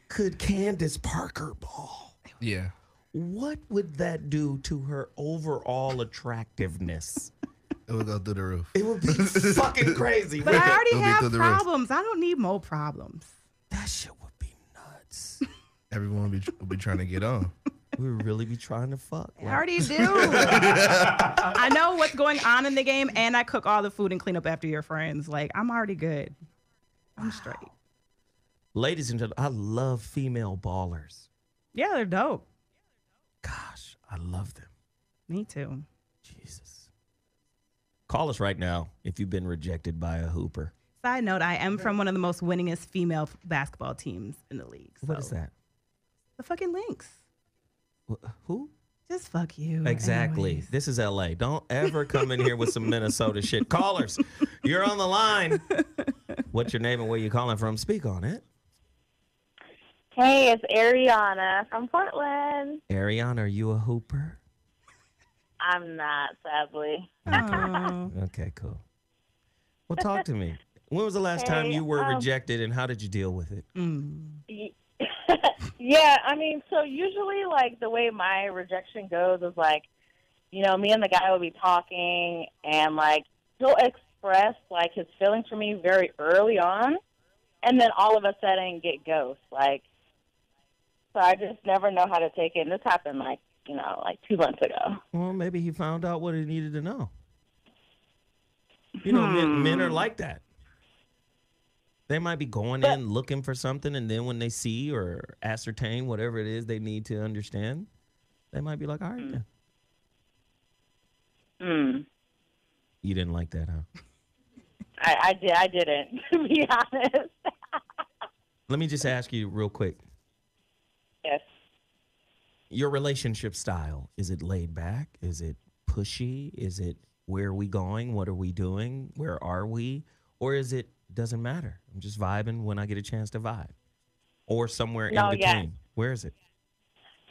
could Candace Parker ball, Yeah. what would that do to her overall attractiveness? It would go through the roof. It would be fucking crazy. But I already It'll be have through the roof. problems. I don't need more problems. That shit would be nuts. Everyone will be trying to get on. We would really be trying to fuck. I already do. I know what's going on in the game, and I cook all the food and clean up after your friends. Like, I'm already good. I'm straight. Ladies and gentlemen, I love female ballers. Yeah, they're dope. Gosh, I love them. Me too. Jesus. Call us right now if you've been rejected by a hooper. Side note, I am from one of the most winningest female basketball teams in the league. What is that? The fucking Lynx. Who? Just fuck you. Exactly. Anyways. This is LA. Don't ever come in here with some Minnesota shit. Callers, you're on the line. What's your name and where you calling from? Speak on it. Hey, it's Ariana from Portland. Ariana, are you a hooper? I'm not, sadly. Oh. Okay, cool. Well, talk to me. When was the last time you were rejected and how did you deal with it? Yeah, I mean, so usually, like, the way my rejection goes is, like, you know, me and the guy will be talking and, like, he'll express, like, his feelings for me very early on and then all of a sudden get ghost. Like, so I just never know how to take it. And this happened, like, you know, like 2 months ago. Well, maybe he found out what he needed to know. You know, men are like that. They might be going in looking for something, and then when they see or ascertain whatever it is they need to understand, they might be like, all right, then. You didn't like that, huh? I didn't, to be honest. Let me just ask you real quick. Yes. Your relationship style, is it laid back? Is it pushy? Is it where are we going? What are we doing? Where are we? Or is it doesn't matter? I'm just vibing when I get a chance to vibe. Or somewhere in between. Yeah. Where is it?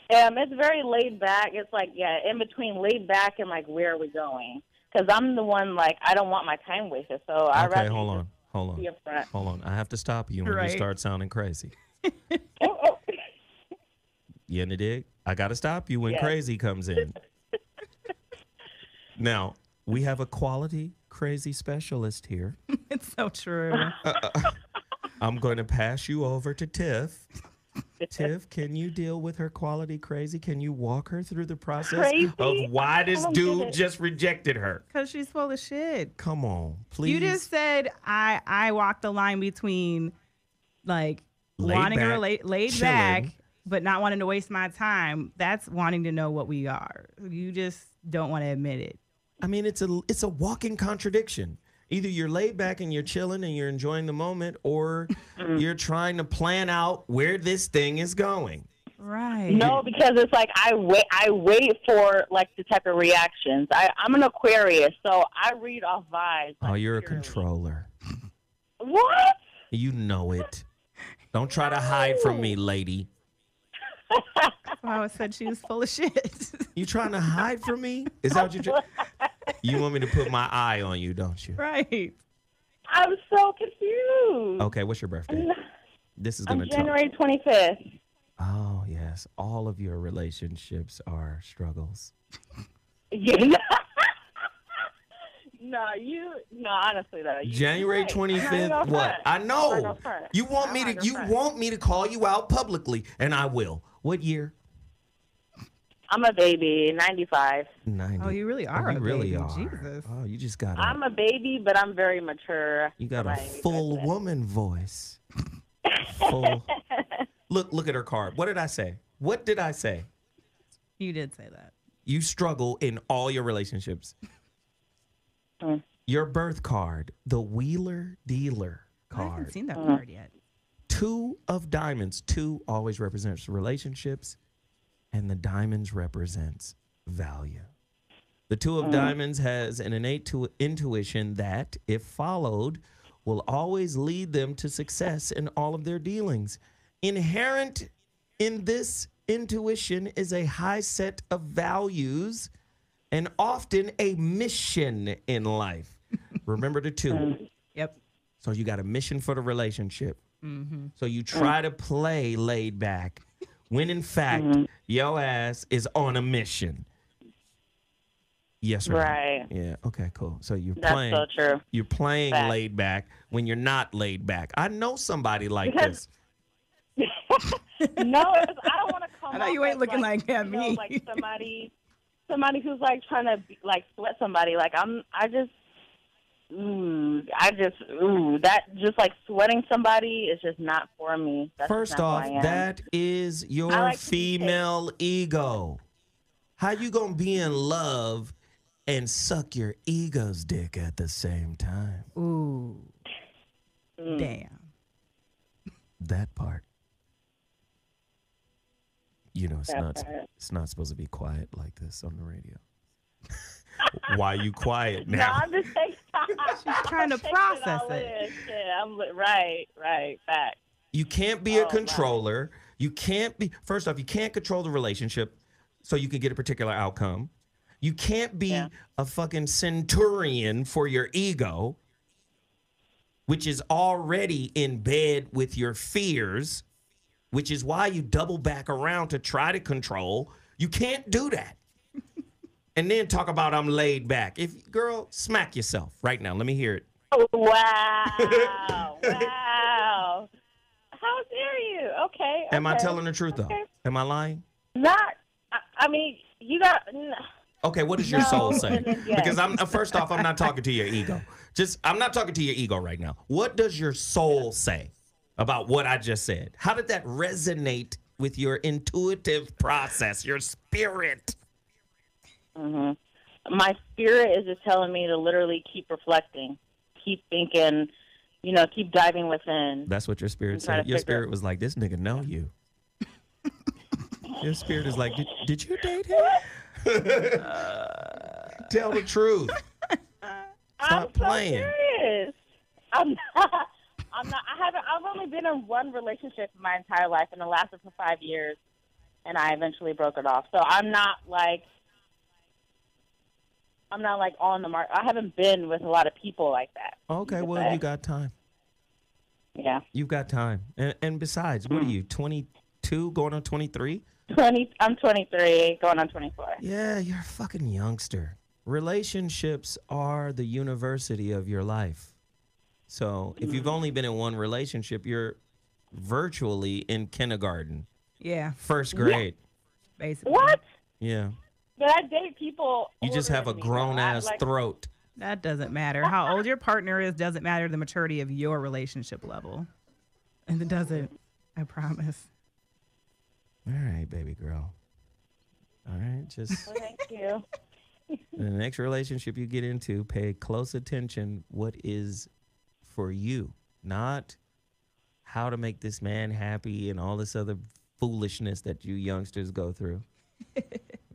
It's very laid back. It's like, yeah, in between laid back and, like, where are we going? Because I'm the one, like, I don't want my time wasted. So I rather hold on. be upfront. Hold on. I have to stop you when you start sounding crazy. Oh. You in the dig? I got to stop you when crazy comes in. Now, we have a quality crazy specialist here. It's so true. I'm going to pass you over to Tiff. Tiff, can you deal with her quality crazy? Can you walk her through the process of why this dude just rejected her? Because she's full of shit. Come on, please. You just said I walked the line between, like, wanting her laid back, but not wanting to waste my time. That's wanting to know what we are. You just don't want to admit it. I mean, it's a walking contradiction. Either you're laid back and you're chilling and you're enjoying the moment, or you're trying to plan out where this thing is going. Right. No, because it's like I wait for like the type of reactions. I'm an Aquarius, so I read off vibes. Oh, like, you're a purely. controller. What? You know it. Don't try to hide from me, lady. I said she was full of shit. You trying to hide from me? Is that what you You want me to put my eye on you, don't you? Right. I'm so confused. Okay, what's your birthday? This is I'm going to January 25th. Oh, yes. All of your relationships are struggles. Yeah. No, honestly though. January 25th. What? I know. You want me to call you out publicly, and I will. What year? I'm a baby, 95. 90. Oh, you really are. You really are. Jesus. Oh, you just got. I'm a baby, but I'm very mature. You got a my full birthday. woman voice. Full. Look at her card. What did I say? What did I say? You did say that. You struggle in all your relationships. Your birth card, the Wheeler Dealer I haven't card. seen that card yet. 2 of diamonds. 2 always represents relationships, and the diamonds represents value. The 2 of diamonds has an innate intuition that, if followed, will always lead them to success in all of their dealings. Inherent in this intuition is a high set of values and often a mission in life. Remember the 2. Yep. So you got a mission for the relationship. So you try to play laid back when in fact your ass is on a mission. Yes or Right. no? Yeah. Okay, cool. So That's so true. you're playing Fact. laid back when you're not laid back. I know somebody like Because- this. No, I don't want to come. I know you ain't off looking like you know, me. like somebody who's like trying to like sweat somebody. Like that just like sweating somebody is just not for me. That's First just not off, who I am. that is your I like to be female ego. How you gonna be in love and suck your ego's dick at the same time? Ooh. Damn. That part. You know, That part. it's not supposed to be quiet like this on the radio. Why you quiet No, now? I'm just taking trying to process it. Right, fact. You can't be a Oh, controller. You can't be, first off, you can't control the relationship so you can get a particular outcome. You can't be a fucking centurion for your ego, which is already in bed with your fears, which is why you double back around to try to control. You can't do that. And then talk about I'm laid back. Girl, smack yourself right now. Let me hear it. Oh, wow. Wow. How dare you? Okay. Am I okay, telling the truth, though? okay. Am I lying? Not, I mean, you got, Okay, what does your soul say? Yes. Because first off, I'm not talking to your ego. I'm not talking to your ego right now. What does your soul say about what I just said? How did that resonate with your intuitive process, your spirit? My spirit is just telling me to literally keep reflecting, keep thinking, keep diving within. That's what your spirit I'm trying said. to Your figure- spirit was like, this nigga know you. Your spirit is like, did you date him? Tell the truth. Stop playing. I'm serious. I'm not. I've only been in one relationship in my entire life, and it lasted for 5 years, and I eventually broke it off. So I'm not like on the mark. I haven't been with a lot of people like that. Okay, well, you got time. Yeah. You've got time. And besides, what are you, 22 going on 23? I'm 23, going on 24. Yeah, you're a fucking youngster. Relationships are the university of your life. So if you've only been in one relationship, you're virtually in kindergarten, Yeah. first grade. Basically. What? Yeah. But I date people. You just older have a than me, grown though. ass throat. That doesn't matter. How old your partner is doesn't matter the maturity of your relationship level. And it doesn't. I promise. All right, baby girl. All right, just Well, thank you. the next relationship you get into, pay close attention what is for you, not how to make this man happy and all this other foolishness that you youngsters go through.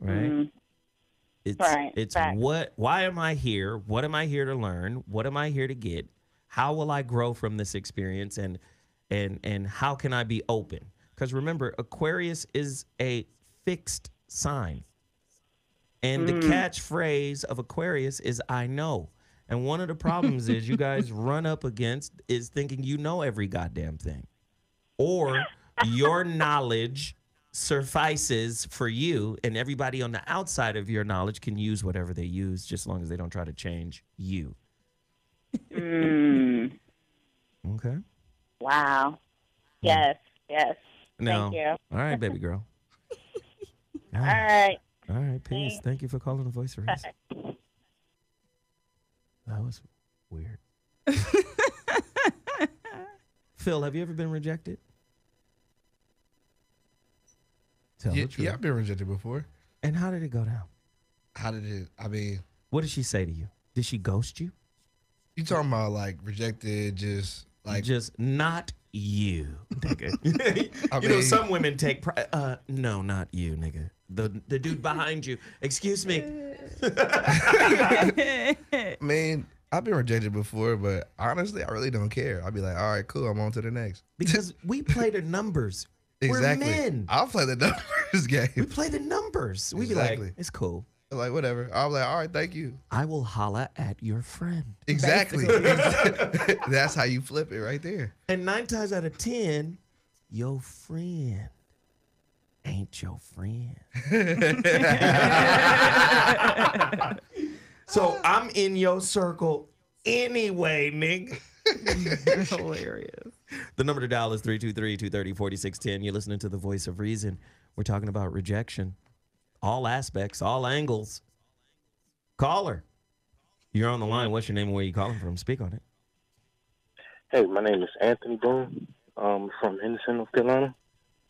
Right? Mhm. It's Right, it's facts. why am I here? What am I here to learn? What am I here to get? How will I grow from this experience, and how can I be open? Because remember, Aquarius is a fixed sign. And the catchphrase of Aquarius is I know. And one of the problems is you guys run up against is thinking you know every goddamn thing. Or your knowledge suffices for you, and everybody on the outside of your knowledge can use whatever they use, just as long as they don't try to change you. Mm. Okay? Wow. Yes. Now, Thank you. all right, baby girl. All right. All right, peace. Thank you for calling the Voice of Reason. That was weird. Phil, have you ever been rejected? Tell the truth. Yeah, I've been rejected before. And how did it go down? How did it? I mean, What did she say to you? Did she ghost you? you talking about like rejected, just like Just not you, nigga. I You know, mean- some women take pride. No, not you, nigga. The dude behind you. Excuse me. I mean, I've been rejected before, but honestly, I really don't care. I'll be like, all right, cool, I'm on to the next. Because we play the numbers. Exactly. We're men. I'll play the numbers We game. play the numbers. We be Exactly. like, it's cool. Like whatever. I'll be like, all right, thank you. I will holla at your friend. Exactly. That's how you flip it right there. And 9 times out of 10, your friend ain't your friend. So I'm in your circle anyway, nigga. Hilarious. The number to dial is 323-230-4610. You're listening to The Voice of Reason. We're talking about rejection. All aspects, all angles. Caller. You're on the line. What's your name and where you calling from? Speak on it. Hey, my name is Anthony Boone. I'm from Henderson, North Carolina.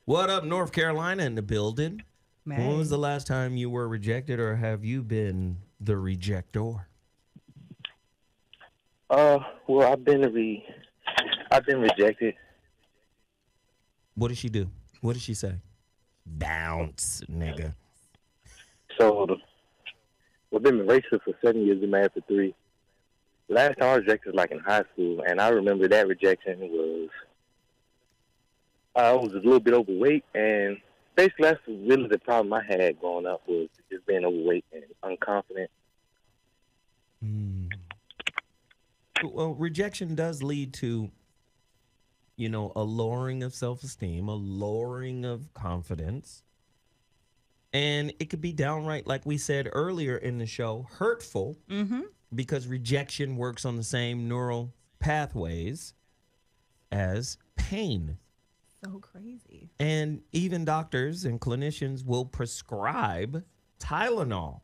What up, North Carolina in the building? Man. When was the last time you were rejected, or have you been the rejector? Well, I've been rejected. What did she do? What did she say? Bounce, nigga. So, we've been in a relationship for 7 years, been married for 3. Last time I was rejected was like in high school, and I remember that rejection was I was a little bit overweight, and basically that's really the problem I had growing up was just being overweight and unconfident. Well, rejection does lead to, you know, a lowering of self-esteem, a lowering of confidence. And it could be downright, like we said earlier in the show, hurtful, because rejection works on the same neural pathways as pain. So crazy. And even doctors and clinicians will prescribe Tylenol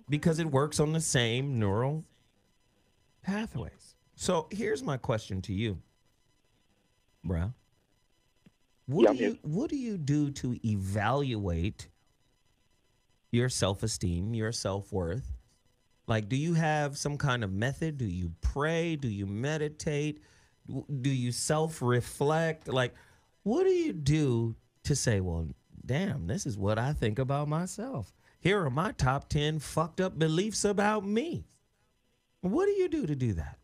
because it works on the same neural pathways. So here's my question to you, bruh. What do you do to evaluate your self-esteem, your self-worth? Like, do you have some kind of method? Do you pray? Do you meditate? Do you self-reflect? Like, what do you do to say, well, damn, this is what I think about myself. Here are my top 10 fucked up beliefs about me. What do you do to do that?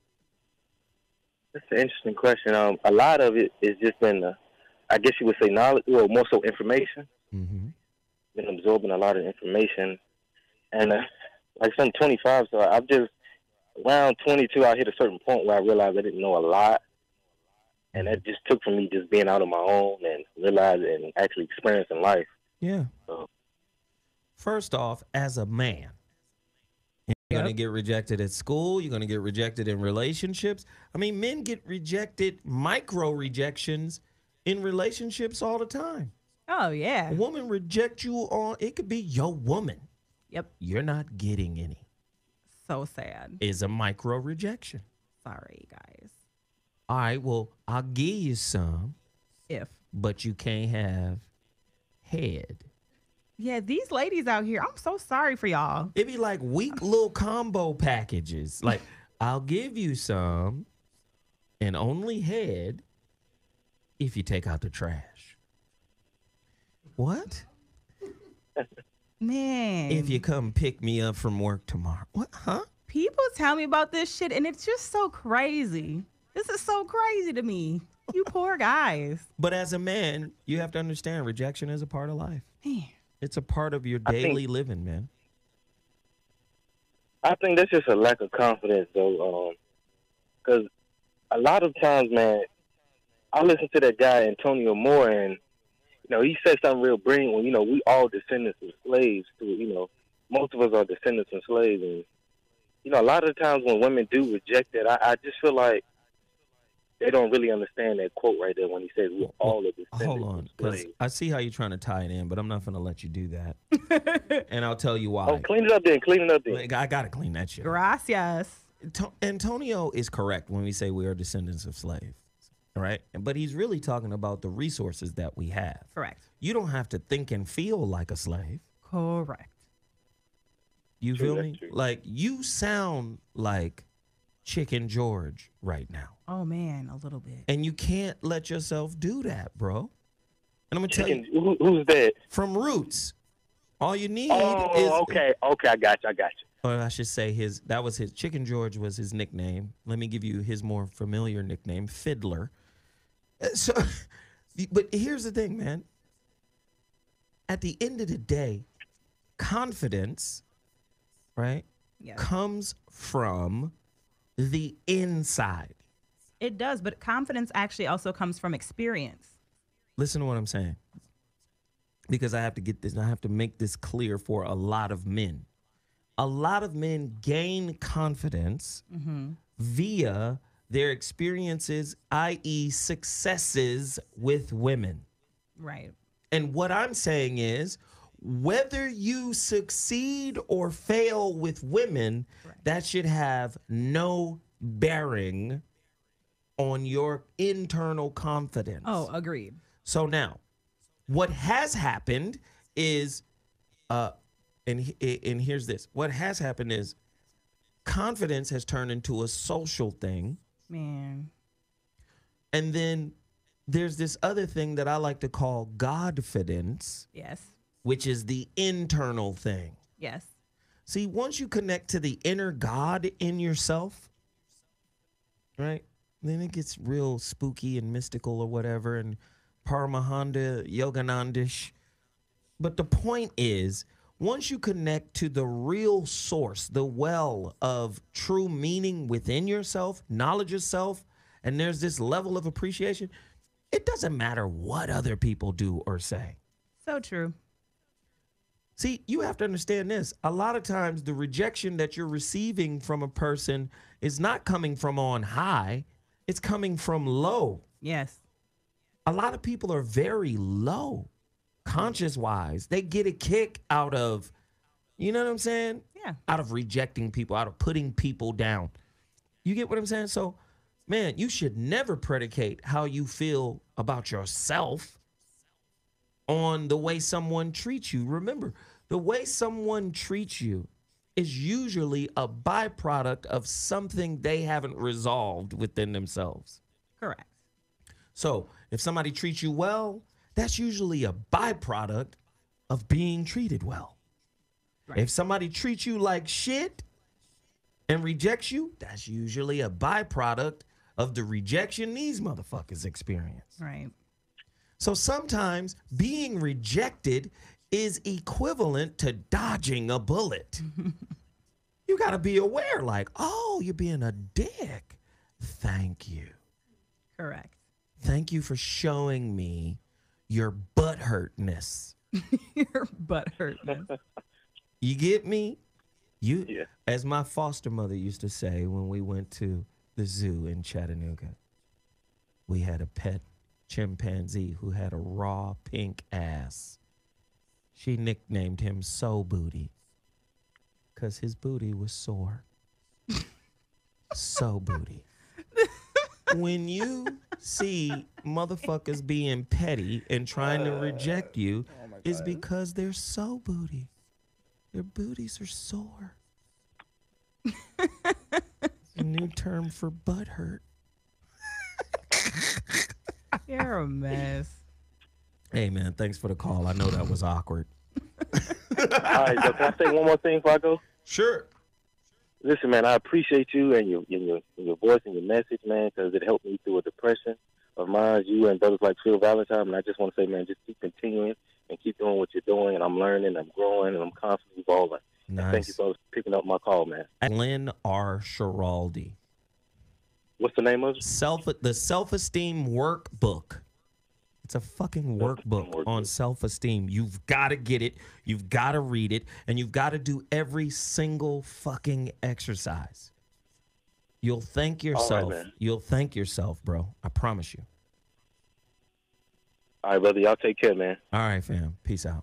That's an interesting question. A lot of it is just been, I guess you would say knowledge, or more so information. Mm-hmm. Been absorbing a lot of information. And like I'm 25, so I've just, around 22, I hit a certain point where I realized I didn't know a lot. And that just took from me just being out on my own and realizing and actually experiencing life. Yeah. So, first off, as a man, you're going to get rejected at school. You're going to get rejected in relationships. I mean, men get rejected, micro rejections in relationships all the time. Oh, yeah. A woman reject you on, it could be your woman. Yep. You're not getting any. So sad. Is a micro rejection. Sorry, guys. All right, well, I'll give you some, but you can't have head. Yeah, these ladies out here, I'm so sorry for y'all. It'd be like weak little combo packages. Like, I'll give you some and only head if you take out the trash. What? Man. If you come pick me up from work tomorrow. What? Huh? People tell me about this shit, and it's just so crazy. This is so crazy to me. You poor guys. But as a man, you have to understand rejection is a part of life. Man. It's a part of your daily living, man. I think that's just a lack of confidence, though. Because a lot of times, man, I listen to that guy, Antonio Moore, and, he said something real brilliant when, we all descendants of slaves. Most of us are descendants of slaves. And, a lot of the times when women do reject it, I just feel like they don't really understand that quote right there when he says we're all a descendants Hold on, of because slaves. I see how you're trying to tie it in, but I'm not going to let you do that. And I'll tell you why. Oh, clean it up then. I got to clean that shit. Gracias. Antonio is correct when we say we are descendants of slaves, right? But he's really talking about the resources that we have. Correct. You don't have to think and feel like a slave. Correct. You True, feel that's me? true. Like, you sound like Chicken George right now. Oh, man, a little bit. And you can't let yourself do that, bro. And I'm going to tell you, Who's that? from Roots, all you need is... Oh, okay, I got you. Or I should say that was his, Chicken George was his nickname. Let me give you his more familiar nickname, Fiddler. So, but here's the thing, man. At the end of the day, confidence, right, Yes. comes from the inside. It does, but confidence actually also comes from experience. Listen to what I'm saying. Because I have to get this, I have to make this clear for a lot of men. A lot of men gain confidence via their experiences, i.e., successes with women. Right. And what I'm saying is, whether you succeed or fail with women, that should have no bearing on your internal confidence. Oh, agreed. So now, what has happened is, and here's this. What has happened is confidence has turned into a social thing. Man. And then there's this other thing that I like to call Godfidence, Yes. which is the internal thing. Yes. See, once you connect to the inner God in yourself, right, then it gets real spooky and mystical or whatever, and Paramahanda, Yoganandish. But the point is, once you connect to the real source, the well of true meaning within yourself, knowledge of self, and there's this level of appreciation, it doesn't matter what other people do or say. So true. See, you have to understand this. A lot of times the rejection that you're receiving from a person is not coming from on high. It's coming from low. Yes. A lot of people are very low, conscious-wise. They get a kick out of, you know what I'm saying? Yeah. Out of rejecting people, out of putting people down. You get what I'm saying? So, man, you should never predicate how you feel about yourself on the way someone treats you. Remember, the way someone treats you is usually a byproduct of something they haven't resolved within themselves. Correct. So if somebody treats you well, that's usually a byproduct of being treated well. Right. If somebody treats you like shit and rejects you, that's usually a byproduct of the rejection these motherfuckers experience. Right. So sometimes being rejected is equivalent to dodging a bullet. You got to be aware, like, oh, you're being a dick. Thank you. Correct. Thank you for showing me your butthurtness. Your butt hurt. You get me? Yeah. As my foster mother used to say when we went to the zoo in Chattanooga, we had a pet chimpanzee who had a raw pink ass. She nicknamed him So Booty because his booty was sore. So Booty. When you see motherfuckers being petty and trying to reject you, it's because they're so booty. Their booties are sore. It's a new term for butt hurt. You're a mess. Hey, man, thanks for the call. I know that was awkward. All right, so can I say one more thing before I go? Sure. Listen, man, I appreciate you and your voice and your message, man, because it helped me through a depression of mine, you and brothers like Phil Valentine. And I just want to say, man, just keep continuing and keep doing what you're doing. And I'm learning, I'm growing, and I'm constantly evolving. Nice. And thank you both for picking up my call, man. Lynn R. Schiraldi. What's the name of it? The Self-Esteem Workbook. It's a fucking workbook on self-esteem. You've got to get it. You've got to read it. And you've got to do every single fucking exercise. You'll thank yourself. Right, You'll thank yourself, bro. I promise you. All right, brother. Y'all take care, man. All right, fam. Peace out.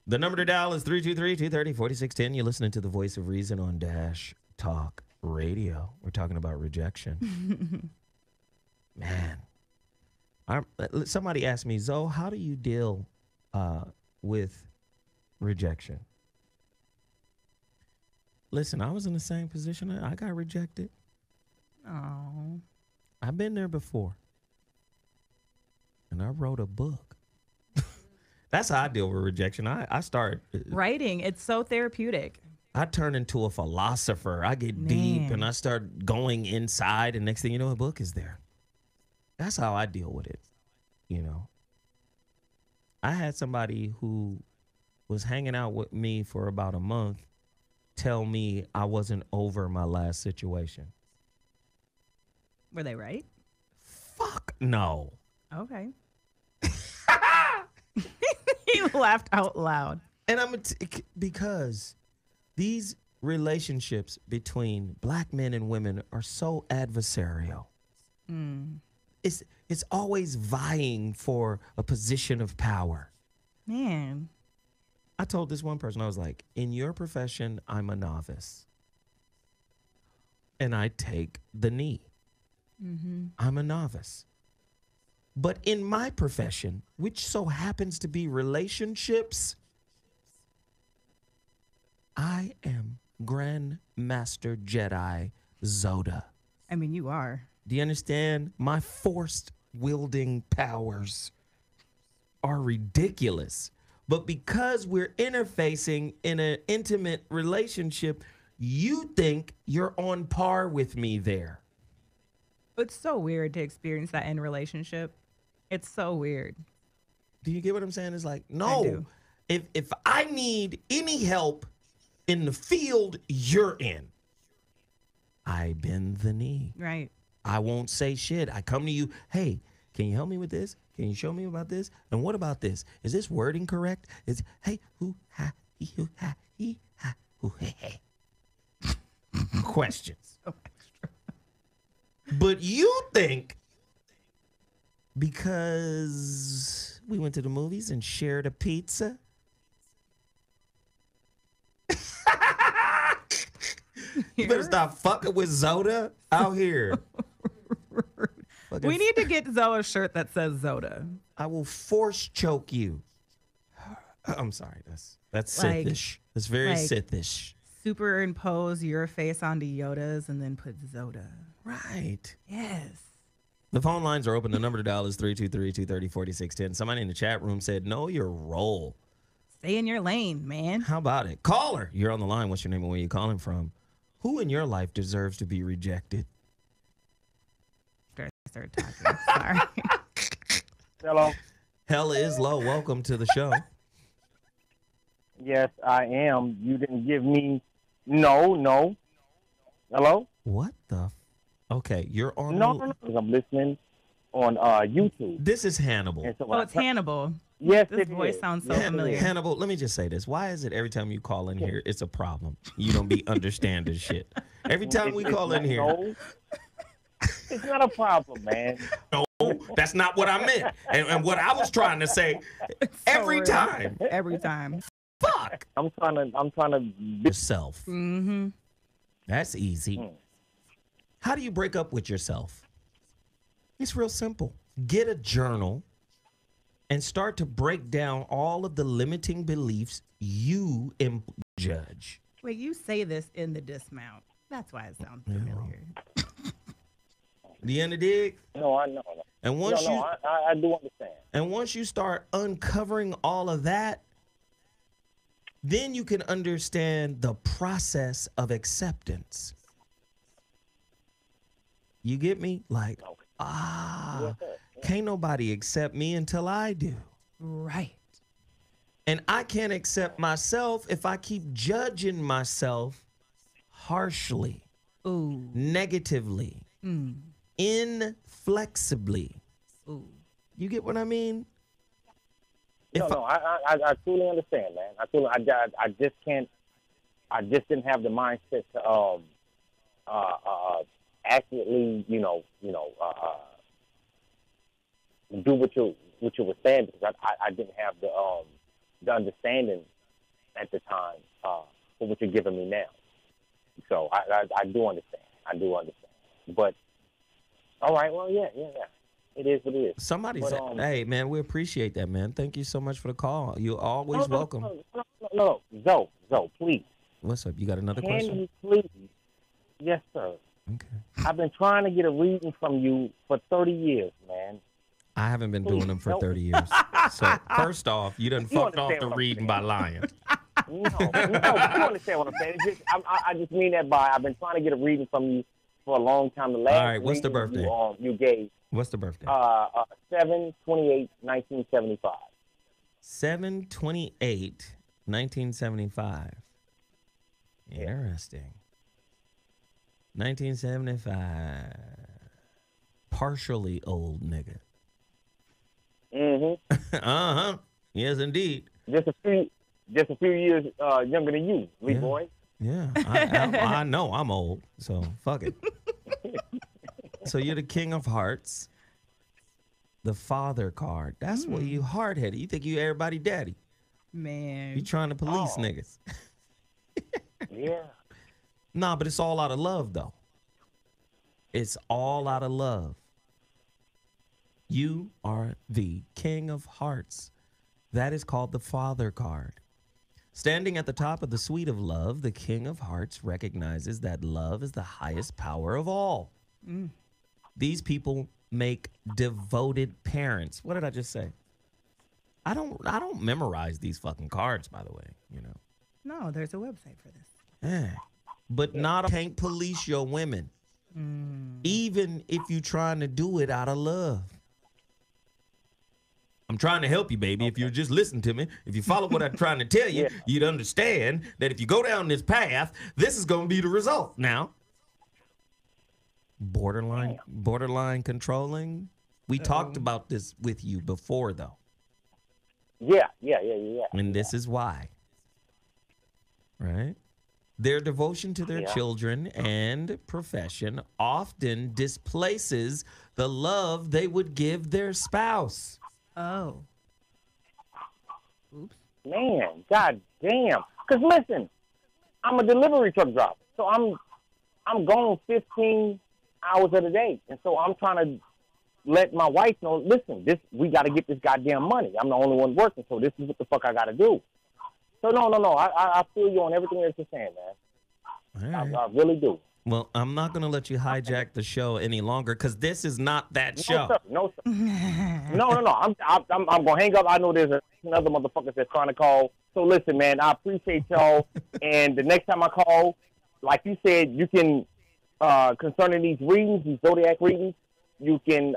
The number to dial is 323-230-4610. You're listening to the Voice of Reason on Dash Talk Radio. We're talking about rejection. Man. Somebody asked me, Zo, how do you deal with rejection? Listen, I was in the same position. I got rejected. Oh. I've been there before. And I wrote a book. That's how I deal with rejection. I start Writing, it's so therapeutic. I turn into a philosopher. I get deep and I start going inside, and next thing you know, a book is there. That's how I deal with it, you know. I had somebody who was hanging out with me for about a month tell me I wasn't over my last situation. Were they right? Fuck no. Okay. He laughed out loud. And because these relationships between black men and women are so adversarial. It's always vying for a position of power. Man. I told this one person, I was like, in your profession, I'm a novice. And I take the knee. I'm a novice. But in my profession, which so happens to be relationships, I am Grandmaster Jedi Zoda. I mean, you are. Do you understand? My forced wielding powers are ridiculous. But because we're interfacing in an intimate relationship, you think you're on par with me there. It's so weird to experience that in a relationship. It's so weird. Do you get what I'm saying? It's like, no, if I need any help in the field you're in, I bend the knee. Right. I won't say shit. I come to you, hey, can you help me with this? Can you show me about this? And what about this? Is this wording correct? Is hey, hoo, ha, hoo, ha, hoo, hey, hey. Questions. But you think because we went to the movies and shared a pizza, you better stop fucking with Zoda out here. We need to get Zoe a shirt that says Zoda. I will force choke you. I'm sorry. That's Like- Sithish. That's very like- Sithish. Superimpose your face onto Yoda's and then put Zoda. Right. Yes. The phone lines are open. The number to dial is 323-230-4610. Somebody in the chat room said, know your role. Stay in your lane, man. How about it? Caller, you're on the line. What's your name and where you calling from? Who in your life deserves to be rejected? After I started talking. Sorry. Hello. Hell is low. Welcome to the show. Yes, I am. You didn't give me no. Hello? What the? Okay, you're on. No. I'm listening on YouTube. This is Hannibal. And so Oh, when it's Hannibal. Yes, This it voice is. sounds so Yes, it familiar. is. Hannibal, let me just say this. Why is it every time you call in here, it's a problem? You don't be understanding shit. Every time we call in here. No, it's not a problem, man. No, that's not what I meant. And what I was trying to say every real. time. Every time. Fuck I'm trying to yourself. Mm-hmm. That's easy. How do you break up with yourself? It's real simple. Get a journal and start to break down all of the limiting beliefs you judge. Wait, you say this in the dismount. That's why it sounds familiar. The end of dig? No, I know. And once I do understand. And once you start uncovering all of that, then you can understand the process of acceptance. You get me? Like, can't nobody accept me until I do. Right. And I can't accept myself if I keep judging myself harshly, negatively, inflexibly. Ooh. You get what I mean? I truly understand, man. I just can't. I just didn't have the mindset to accurately, do what you were saying, because I didn't have the understanding at the time for what you're giving me now. So I do understand. But all right, well, yeah. It is what it is. Somebody said, hey, man, we appreciate that, man. Thank you so much for the call. You're always welcome. No. Zoe, please. What's up? You got another question? Can you please? Yes, sir. Okay. I've been trying to get a reading from you for 30 years, man. I haven't been doing them for 30 years. So, first off, you done fucked off the reading by lying. No, you understand what I'm saying. I just mean that by I've been trying to get a reading from you for a long time. The last all right, what's the birthday? You gave. What's the birthday? 7/28/1975. 7/28/1975. Interesting. 1975. Partially old nigga. Mm-hmm. Yes, indeed. Just a few years younger than you, Lee boy. Yeah, I know I'm old, so fuck it. So you're the king of hearts, the father card. That's what you hard-headed. You think you everybody daddy. Man. You trying to police niggas. Yeah. Nah, but it's all out of love, though. It's all out of love. You are the king of hearts. That is called the father card. Standing at the top of the suite of love, the king of hearts recognizes that love is the highest power of all. These people make devoted parents. What did I just say? I don't memorize these fucking cards, by the way, you know. No, there's a website for this. But can't police your women. Even if you're trying to do it out of love. I'm trying to help you, baby. If you just listen to me, if you follow what I'm trying to tell you, you'd understand that if you go down this path, this is going to be the result. Now, borderline controlling. We talked about this with you before, though. Yeah. And this is why. Right? Their devotion to their children and profession often displaces the love they would give their spouse. Oh. Oops. Man, god damn. Because listen, I'm a delivery truck driver. So I'm gone 15 hours of the day. And so I'm trying to let my wife know, listen, we got to get this goddamn money. I'm the only one working, so this is what the fuck I got to do. So no. I feel you on everything that you're saying, man. All right. I really do. Well, I'm not going to let you hijack the show any longer because this is not that show. No, sir. No. I'm going to hang up. I know there's another motherfucker that's trying to call. So listen, man, I appreciate y'all. And the next time I call, like you said, you can, concerning these readings, these zodiac readings, you can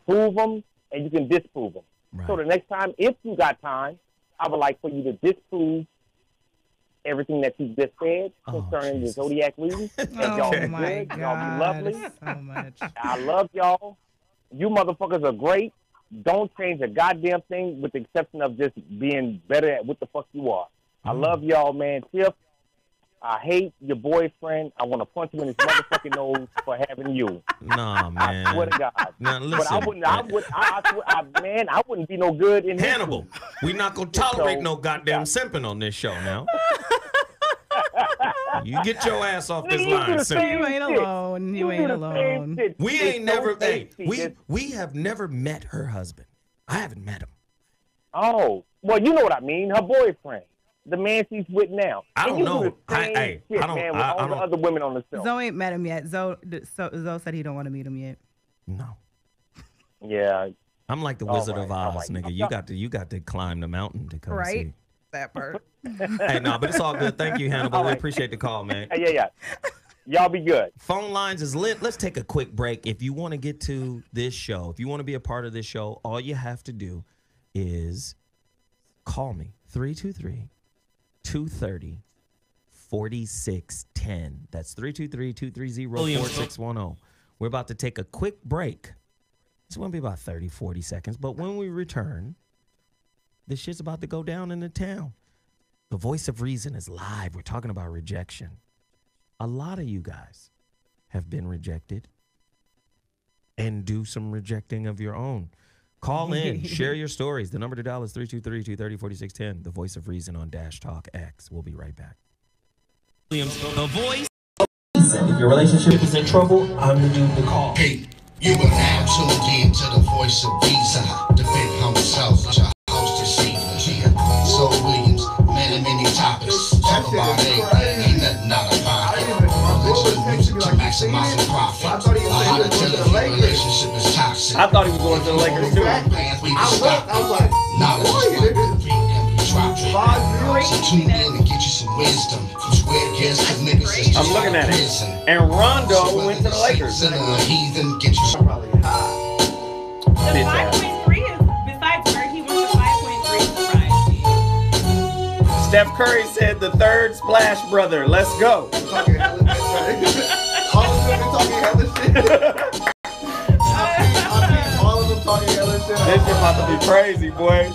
prove them and you can disprove them. Right. So the next time, if you got time, I would like for you to disprove everything that you just said concerning the zodiac readings. Y'all be good. God. Y'all be lovely. So much. I love y'all. You motherfuckers are great. Don't change a goddamn thing with the exception of just being better at what the fuck you are. I love y'all, man. Tiff, I hate your boyfriend. I want to punch him in his motherfucking nose for having you. Nah, man. I swear to God. Now, listen. But I wouldn't be no good in Hannibal, we're not going to tolerate no goddamn simping on this show now. You get your ass off this line, simp. You ain't alone. You ain't alone. We ain't never, we have never met her husband. I haven't met him. Oh, well, you know what I mean. Her boyfriend. The man she's with now. I don't know. I don't. Man, with all the other women on the show. Zoe ain't met him yet. Zoe said he don't want to meet him yet. No. Yeah. I'm like the Wizard of Oz, nigga. You got to climb the mountain to come see. That part. Hey, no, but it's all good. Thank you, Hannibal. We appreciate the call, man. Yeah. Y'all be good. Phone lines is lit. Let's take a quick break. If you want to get to this show, if you want to be a part of this show, all you have to do is call me, 323-230-4610. That's 323-230-4610. We're about to take a quick break. It's going to be about 30, 40 seconds. But when we return, this shit's about to go down in the town. The voice of reason is live. We're talking about rejection. A lot of you guys have been rejected and do some rejecting of your own. Call in, share your stories. The number to dial is 323-230-4610. The voice of reason on Dash Talk X. We'll be right back. Williams, the voice. If your relationship is in trouble, I'm the dude to call. Hey, you are now tuned in to the voice of reason. Defend himself with your host this evening. ZoWilliams, man of many topics. Talk about everything, ain't nothing out of pocket. Religion music to maximizing profit. How to tell if your relationship is toxic. I thought he was going to the Lakers too. We can stop it. Knowledge is what we can drop it. So tune in and get you some wisdom from square guests and niggas that's I'm looking at it. And Rondo went to the Lakers. And a heathen get you some. The 5.3 is, besides where he went to 5.3, surprised me. Steph Curry said the third Splash Brother. Let's go. All of them talking hella shit. All of them talking hella shit. This is about to be crazy, boy.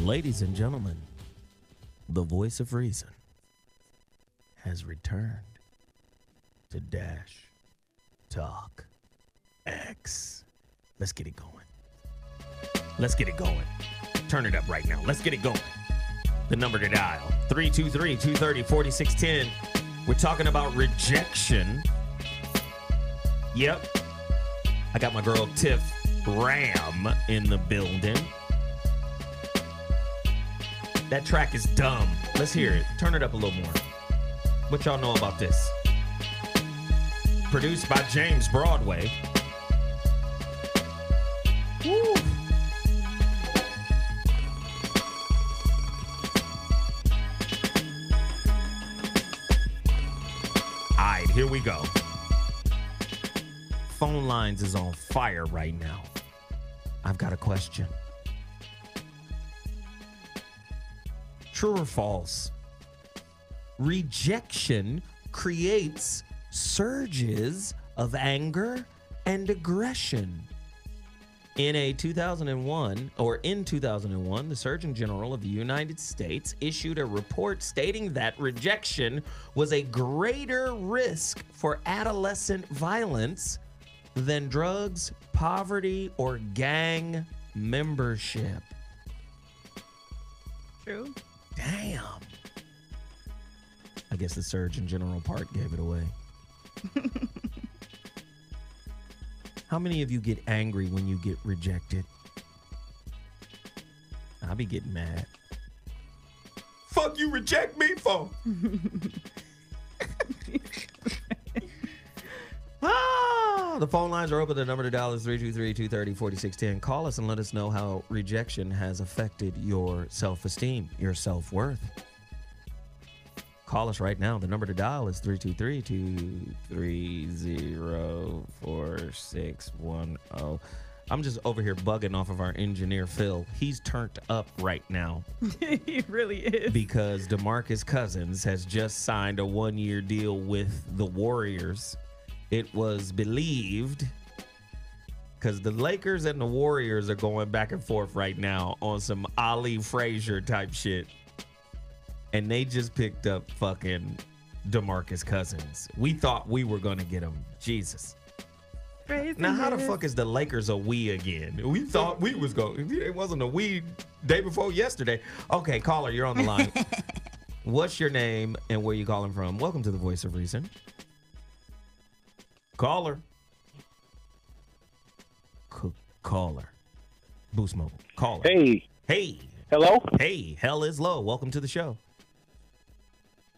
Ladies and gentlemen, the voice of reason has returned to Dash Talk X. Let's get it going. Let's get it going. Turn it up right now. Let's get it going. The number to dial, 323-230-4610. We're talking about rejection. Yep. I got my girl Tiff Ram in the building. That track is dumb. Let's hear it. Turn it up a little more. What y'all know about this? Produced by James Broadway. Woo. Alright, here we go. Phone lines is on fire right now. I've got a question. True or false? Rejection creates surges of anger and aggression. In 2001, the Surgeon General of the United States issued a report stating that rejection was a greater risk for adolescent violence than drugs, poverty, or gang membership. True. Damn. I guess the Surgeon General part gave it away. How many of you get angry when you get rejected? I'll be getting mad. Fuck you reject me for? The phone lines are open. The number to dial is 323-230-4610. Call us and let us know how rejection has affected your self-esteem, your self-worth. Call us right now. The number to dial is 323-230-4610. I'm just over here bugging off of our engineer, Phil. He's turned up right now. He really is. Because DeMarcus Cousins has just signed a one-year deal with the Warriors. It was believed, because the Lakers and the Warriors are going back and forth right now on some Ali Frazier type shit. And they just picked up fucking DeMarcus Cousins. We thought we were going to get him. Jesus. Crazy. Now, how the fuck is the Lakers a we again? We thought we was going. It wasn't a we day before yesterday. Okay, caller, you're on the line. What's your name and where you calling from? Welcome to the Voice of Reason. Caller. Caller. Boost Mobile. Caller. Hey. Hey. Hello? Hey, hell is low. Welcome to the show.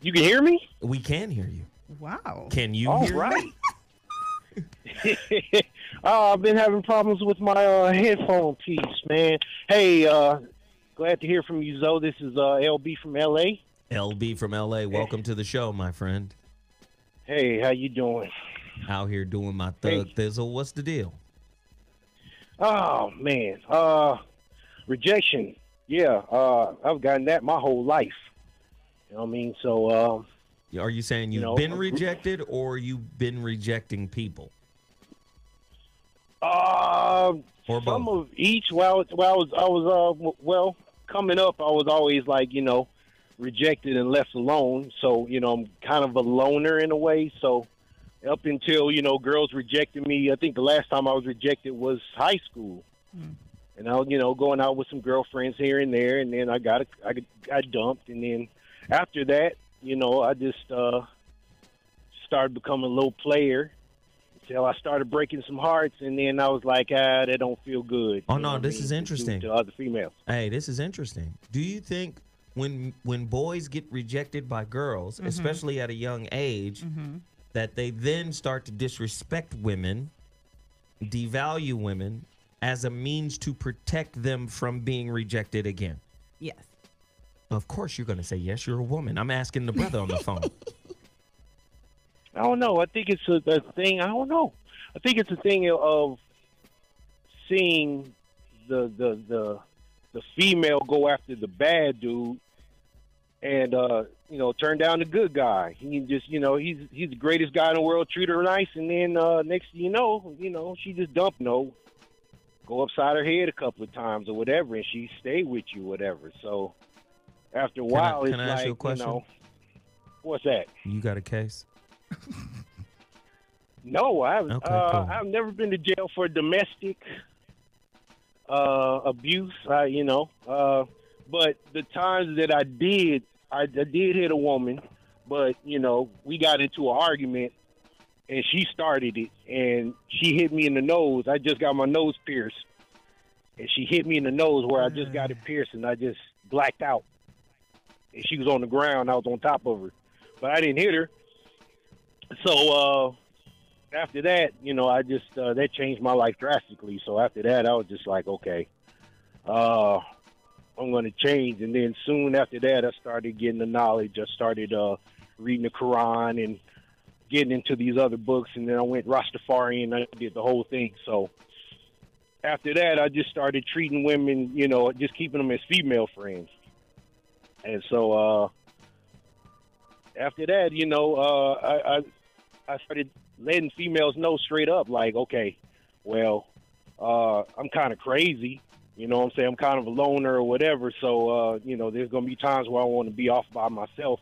You can hear me? We can hear you. Wow. Can you All hear right. me? I've been having problems with my headphone piece, man. Hey, glad to hear from you, Zoe. This is LB from L.A. LB from LA. Welcome to the show, my friend. Hey, how you doing? Out here doing my thug thizzle. What's the deal? Oh, man. Rejection. Yeah, I've gotten that my whole life. You know what I mean? So, are you saying you've been rejected or you've been rejecting people? Or both? Some of each. Well, coming up, I was always like, rejected and left alone. So, I'm kind of a loner in a way. So, up until, girls rejected me, I think the last time I was rejected was high school. And I was, going out with some girlfriends here and there, and then I got dumped. And then after that, I just started becoming a little player until I started breaking some hearts, and then I was like, that don't feel good. Oh, no, this is interesting. To other females. Hey, this is interesting. Do you think when boys get rejected by girls, especially at a young age, that they then start to disrespect women, devalue women, as a means to protect them from being rejected again? Yes. Of course you're going to say yes. You're a woman. I'm asking the brother on the phone. I don't know. I think it's a thing. I don't know. I think it's a thing of seeing the female go after the bad dude and turn down the good guy. He just he's the greatest guy in the world. Treat her nice, and then next thing you know, she just dumped go upside her head a couple of times or whatever, and she stayed with you, whatever. So after a while, can I ask you a question? What's that? You got a case? No, I haven't. Okay, cool. I've never been to jail for domestic abuse. But the times that I did hit a woman, but we got into an argument. And she started it, and she hit me in the nose. I just got my nose pierced, and she hit me in the nose where I just got it pierced, and I just blacked out. And she was on the ground. I was on top of her, but I didn't hit her. So after that, I just that changed my life drastically. So after that, I was just like, okay, I'm going to change. And then soon after that, I started getting the knowledge. I started reading the Quran and getting into these other books, and then I went Rastafari and I did the whole thing. So after that, I just started treating women, just keeping them as female friends. And so after that, I started letting females know straight up, like, okay, well, I'm kind of crazy. You know what I'm saying? I'm kind of a loner or whatever. So, you know, there's going to be times where I want to be off by myself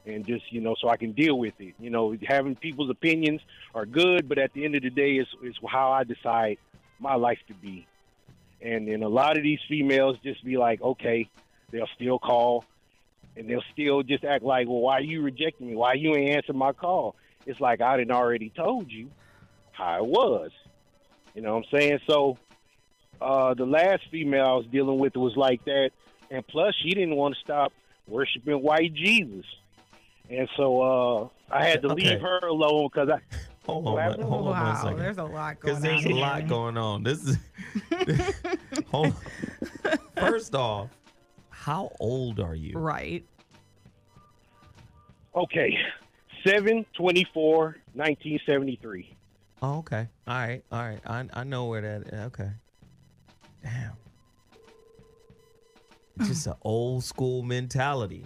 and just, you know, so I can deal with it. You know, having people's opinions are good, but at the end of the day, it's how I decide my life to be. And then a lot of these females just be like, okay, they'll still call and they'll still just act like, well, why are you rejecting me? Why you ain't answer my call? It's like I done already told you how it was. You know what I'm saying? So the last female I was dealing with was like that. And plus, she didn't want to stop worshiping white Jesus. And so I had to leave her alone because I... Hold on one second. There's a lot going on. Because there's a lot going on. This is... First off, how old are you? Right. Okay. 7/24/1973. Oh, okay. All right. I know where that is. Okay. Damn. It's just an old school mentality.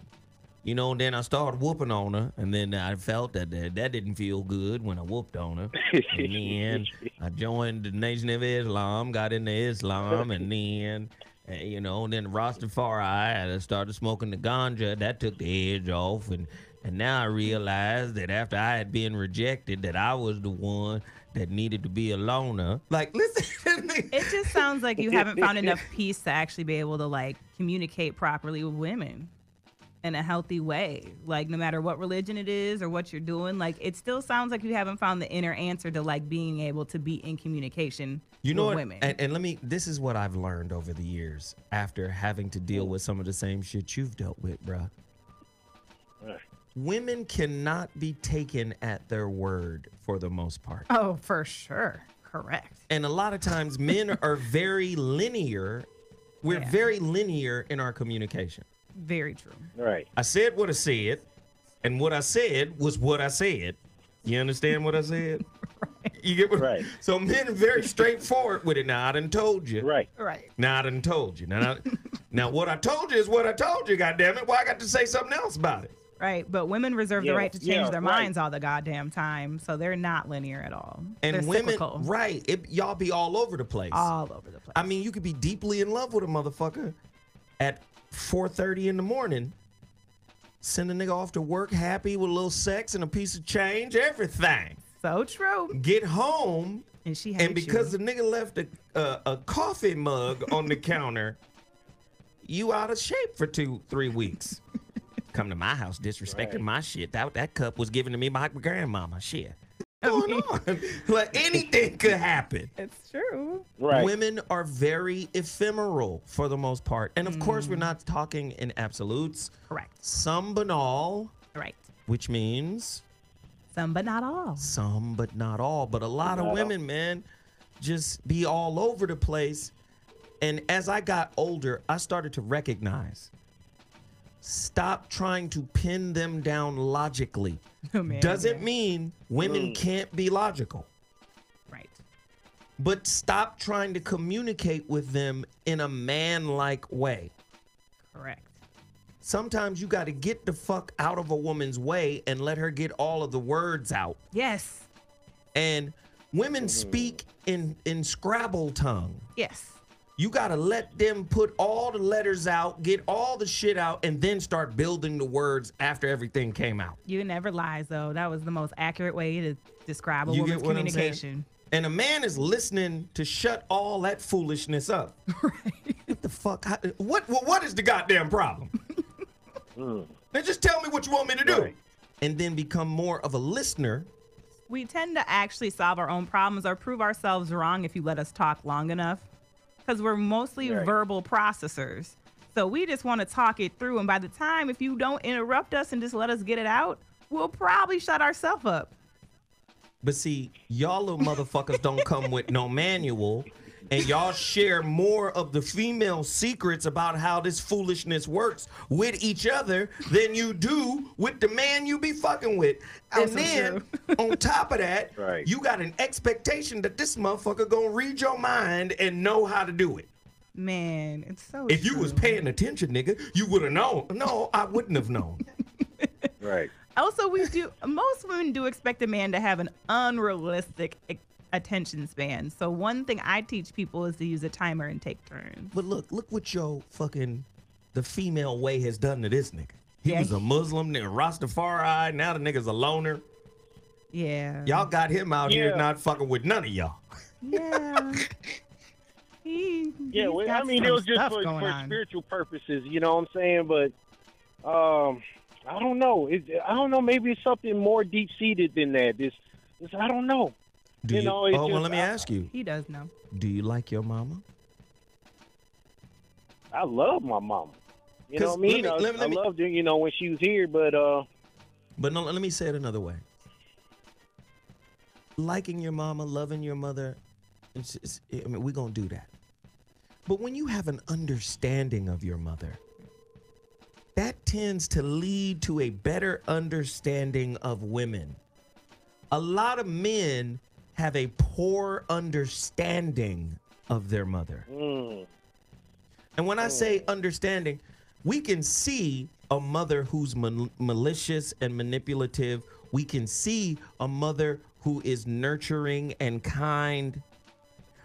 You know, and then I started whooping on her, and then I felt that didn't feel good when I whooped on her. And then I joined the Nation of Islam, got into Islam, and then, you know, then Rastafari, I started smoking the ganja. That took the edge off, and now I realized that after I had been rejected, that I was the one that needed to be a loner. Like, listen to me. It just sounds like you haven't found enough peace to actually be able to, like, communicate properly with women in a healthy way. Like, no matter what religion it is or what you're doing, like, it still sounds like you haven't found the inner answer to, like, being able to be in communication with women. And this is what I've learned over the years after having to deal with some of the same shit you've dealt with, bruh. Women cannot be taken at their word for the most part. Oh, for sure. Correct. And a lot of times men are very linear. We're very linear in our communication. Very true. Right. I said what I said, and what I said was what I said. You understand what I said? Right. You get what? Right. So men are very straightforward with it. Now, I done told you. Right. Right. Now, I done told you. Now, what I told you is what I told you, goddammit. Why I got to say something else about it? Right. But women reserve the right to change their minds all the goddamn time. So they're not linear at all. And they're women, cyclical. right. Y'all be all over the place. All over the place. I mean, you could be deeply in love with a motherfucker at 4:30 in the morning, send a nigga off to work happy with a little sex and a piece of change, everything. So true. Get home, and because the nigga left a coffee mug on the counter, you out of shape for 2-3 weeks. Come to my house disrespecting my shit. That cup was given to me by my grandmama. Shit. What's going on? Like, anything could happen. It's true. Right. Women are very ephemeral for the most part. And of course, we're not talking in absolutes. Correct. Some but all. Right. Which means? Some but not all. Some but not all. But a lot of women, man, just be all over the place. And as I got older, I started to recognize, stop trying to pin them down logically. Doesn't mean women can't be logical. Right. But stop trying to communicate with them in a man-like way. Correct. Sometimes you got to get the fuck out of a woman's way and let her get all of the words out. Yes. And women speak in Scrabble tongue. Yes. You got to let them put all the letters out, get all the shit out, and then start building the words after everything came out. You never lies, though. That was the most accurate way to describe a You woman's get what I'm communication. And a man is listening to shut all that foolishness up. Right. What the fuck? What is the goddamn problem? Now just tell me what you want me to do. Right. And then become more of a listener. We tend to actually solve our own problems or prove ourselves wrong if you let us talk long enough. Because we're mostly verbal processors. So we just want to talk it through. And by the time, if you don't interrupt us and just let us get it out, we'll probably shut ourselves up. But see, y'all little motherfuckers don't come with no manual. And y'all share more of the female secrets about how this foolishness works with each other than you do with the man you be fucking with. And then, on top of that, you got an expectation that this motherfucker gonna read your mind and know how to do it. Man, it's so If you was paying attention, nigga, you would have known. No, I wouldn't have known. Right. Also, most women do expect a man to have an unrealistic attention span. So one thing I teach people is to use a timer and take turns. But look what the female way has done to this nigga. He was a Muslim nigga, Rastafari. Now the nigga's a loner. Yeah. Y'all got him out here not fucking with none of y'all. Yeah. I mean, it was just for spiritual purposes, you know what I'm saying? But I don't know. I don't know. Maybe it's something more deep seated than that. This I don't know. Let me ask you. He does know. Do you like your mama? I love my mama. You know what I mean? I loved her, when she was here, but no, let me say it another way. Liking your mama, loving your mother, we're going to do that. But when you have an understanding of your mother, that tends to lead to a better understanding of women. A lot of men have a poor understanding of their mother. And when I say understanding, we can see a mother who's malicious and manipulative. We can see a mother who is nurturing and kind.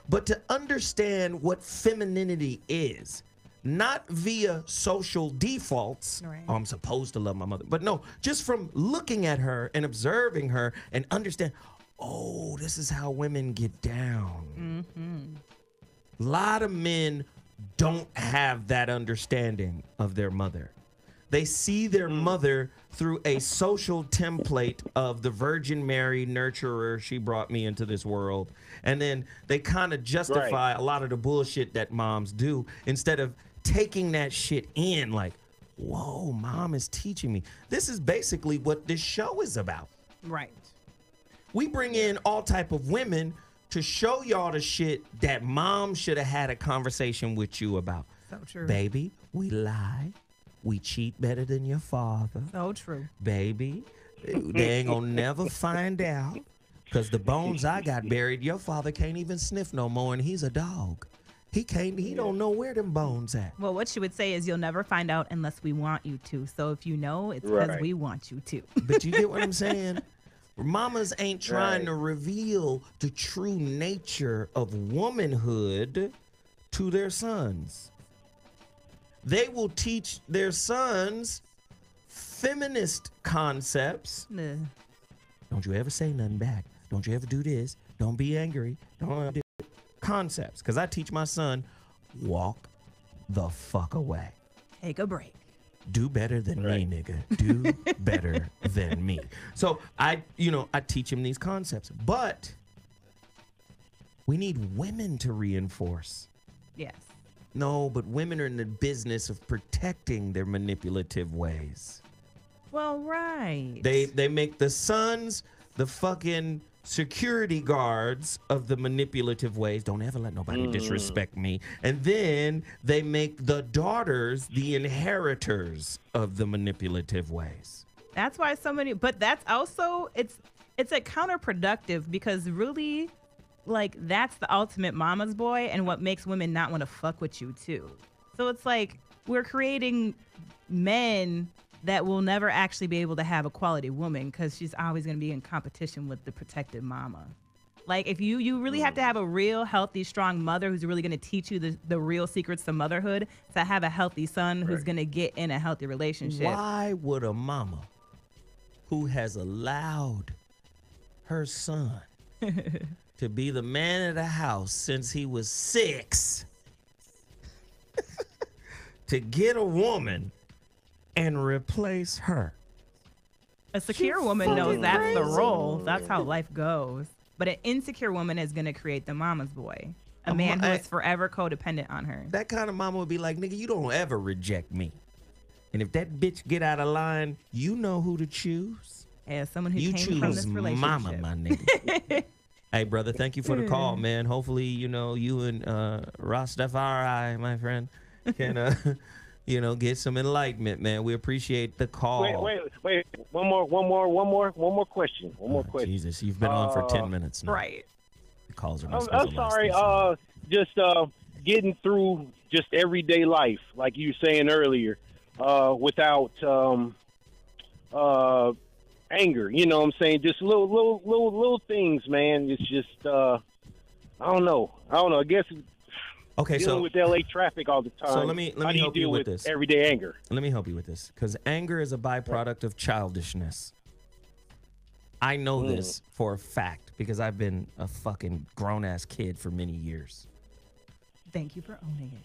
But to understand what femininity is, not via social defaults, right. Oh, I'm supposed to love my mother. But no, just from looking at her and observing her and understand, oh, this is how women get down. A lot of men don't have that understanding of their mother. They see their mother through a social template of the Virgin Mary nurturer. She brought me into this world. And then they kind of justify a lot of the bullshit that moms do instead of taking that shit in like, whoa, mom is teaching me. This is basically what this show is about. Right. We bring in all type of women to show y'all the shit that mom should have had a conversation with you about. So true. Baby, we lie. We cheat better than your father. So true. Baby, they ain't gonna never find out. Because the bones I got buried, your father can't even sniff no more, and he's a dog. He don't know where them bones at. Well, what she would say is you'll never find out unless we want you to. So if you know, it's because we want you to. But you get what I'm saying? Mamas ain't trying to reveal the true nature of womanhood to their sons. They will teach their sons feminist concepts. Don't you ever say nothing back. Don't you ever do this. Don't be angry. Don't do concepts. Because I teach my son, walk the fuck away. Take a break. Do better than me, nigga. Do better than me. So I teach him these concepts. But we need women to reinforce. Yes. No, but women are in the business of protecting their manipulative ways. Well, right. They make the sons the fucking security guards of the manipulative ways. Don't ever let nobody disrespect me. And then they make the daughters the inheritors of the manipulative ways. That's why so many, but that's also, it's a counterproductive because really, like, that's the ultimate mama's boy and what makes women not want to fuck with you too. So it's like we're creating men that will never actually be able to have a quality woman because she's always going to be in competition with the protected mama. Like if you really have to have a real healthy, strong mother who's really going to teach you the real secrets to motherhood to have a healthy son who's going to get in a healthy relationship. Why would a mama who has allowed her son to be the man of the house since he was 6 to get a woman and replace her? A secure woman knows that's the role. That's how life goes. But an insecure woman is going to create the mama's boy. A man who is forever codependent on her. That kind of mama would be like, nigga, you don't ever reject me. And if that bitch get out of line, you know who to choose. Yeah, someone who came from this relationship. Mama, my nigga. Hey, brother, thank you for the call, man. Hopefully, you and Rastafari, my friend, can... get some enlightenment, man. We appreciate the call. Wait. One more question. Jesus, you've been on for 10 minutes now. Right. The calls are I'm sorry. Just getting through just everyday life, like you were saying earlier, without anger. You know what I'm saying? Just little things, man. It's just I don't know. I guess Okay, dealing so with LA traffic all the time. So let me help you with this. Everyday anger. Let me help you with this, because anger is a byproduct of childishness. I know this for a fact because I've been a fucking grown ass kid for many years. Thank you for owning it.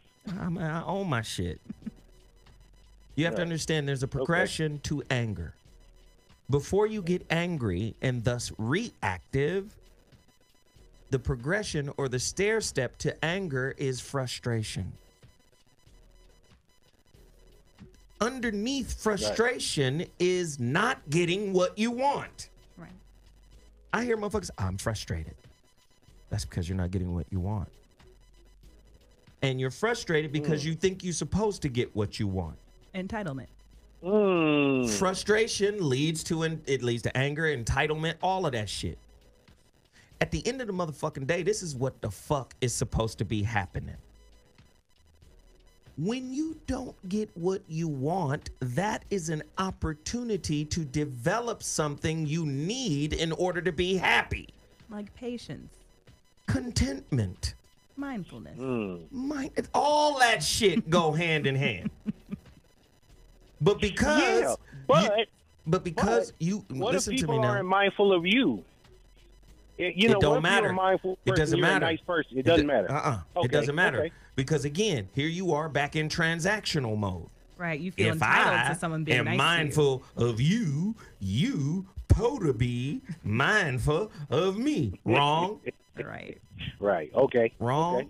I own my shit. You have to understand there's a progression to anger. Before you get angry and thus reactive, the progression or the stair step to anger is frustration. Underneath frustration is not getting what you want. Right. I hear motherfuckers, I'm frustrated. That's because you're not getting what you want. And you're frustrated because you think you're supposed to get what you want. Entitlement. Frustration leads to anger, entitlement, all of that shit. At the end of the motherfucking day, this is what the fuck is supposed to be happening. When you don't get what you want, that is an opportunity to develop something you need in order to be happy. Like patience. Contentment. Mindfulness. All that shit go hand in hand. But because you what listen if to people me now. aren't mindful of you? You know, it don't what if matter. You're a mindful person, It doesn't you're matter. A nice person. It doesn't matter. It doesn't matter because again, here you are back in transactional mode. Right. You feel If entitled I to someone being am nice mindful of you, you to be mindful of me. Wrong. Right. Right. Okay. Wrong.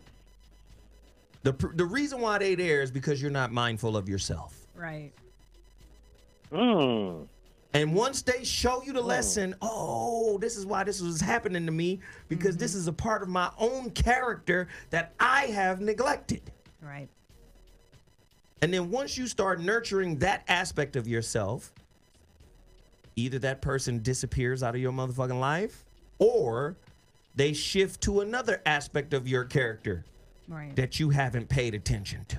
Okay. The reason why they there is because you're not mindful of yourself. Right. And once they show you the lesson, oh, this is why this was happening to me, because this is a part of my own character that I have neglected. Right. And then once you start nurturing that aspect of yourself, either that person disappears out of your motherfucking life or they shift to another aspect of your character that you haven't paid attention to.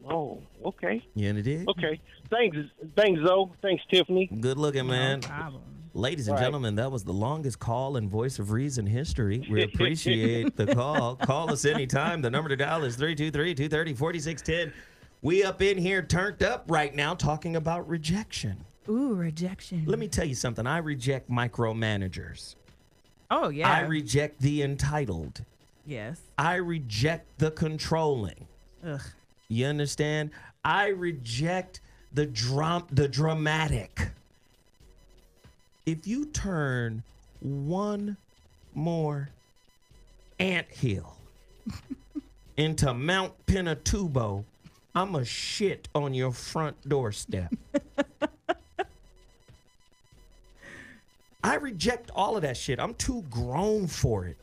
Oh, okay. You know what it is? Okay. Thanks, Zoe. Thanks, Tiffany. Good looking, man. No problem. Ladies and gentlemen, that was the longest call in Voice of Reason history. We appreciate the call. Call us anytime. The number to dial is 323-230-4610. We up in here turned up right now talking about rejection. Ooh, rejection. Let me tell you something. I reject micromanagers. Oh, yeah. I reject the entitled. Yes. I reject the controlling. Ugh. You understand? I reject the dramatic. If you turn one more anthill into Mount Pinatubo, I'ma shit on your front doorstep. I reject all of that shit. I'm too grown for it.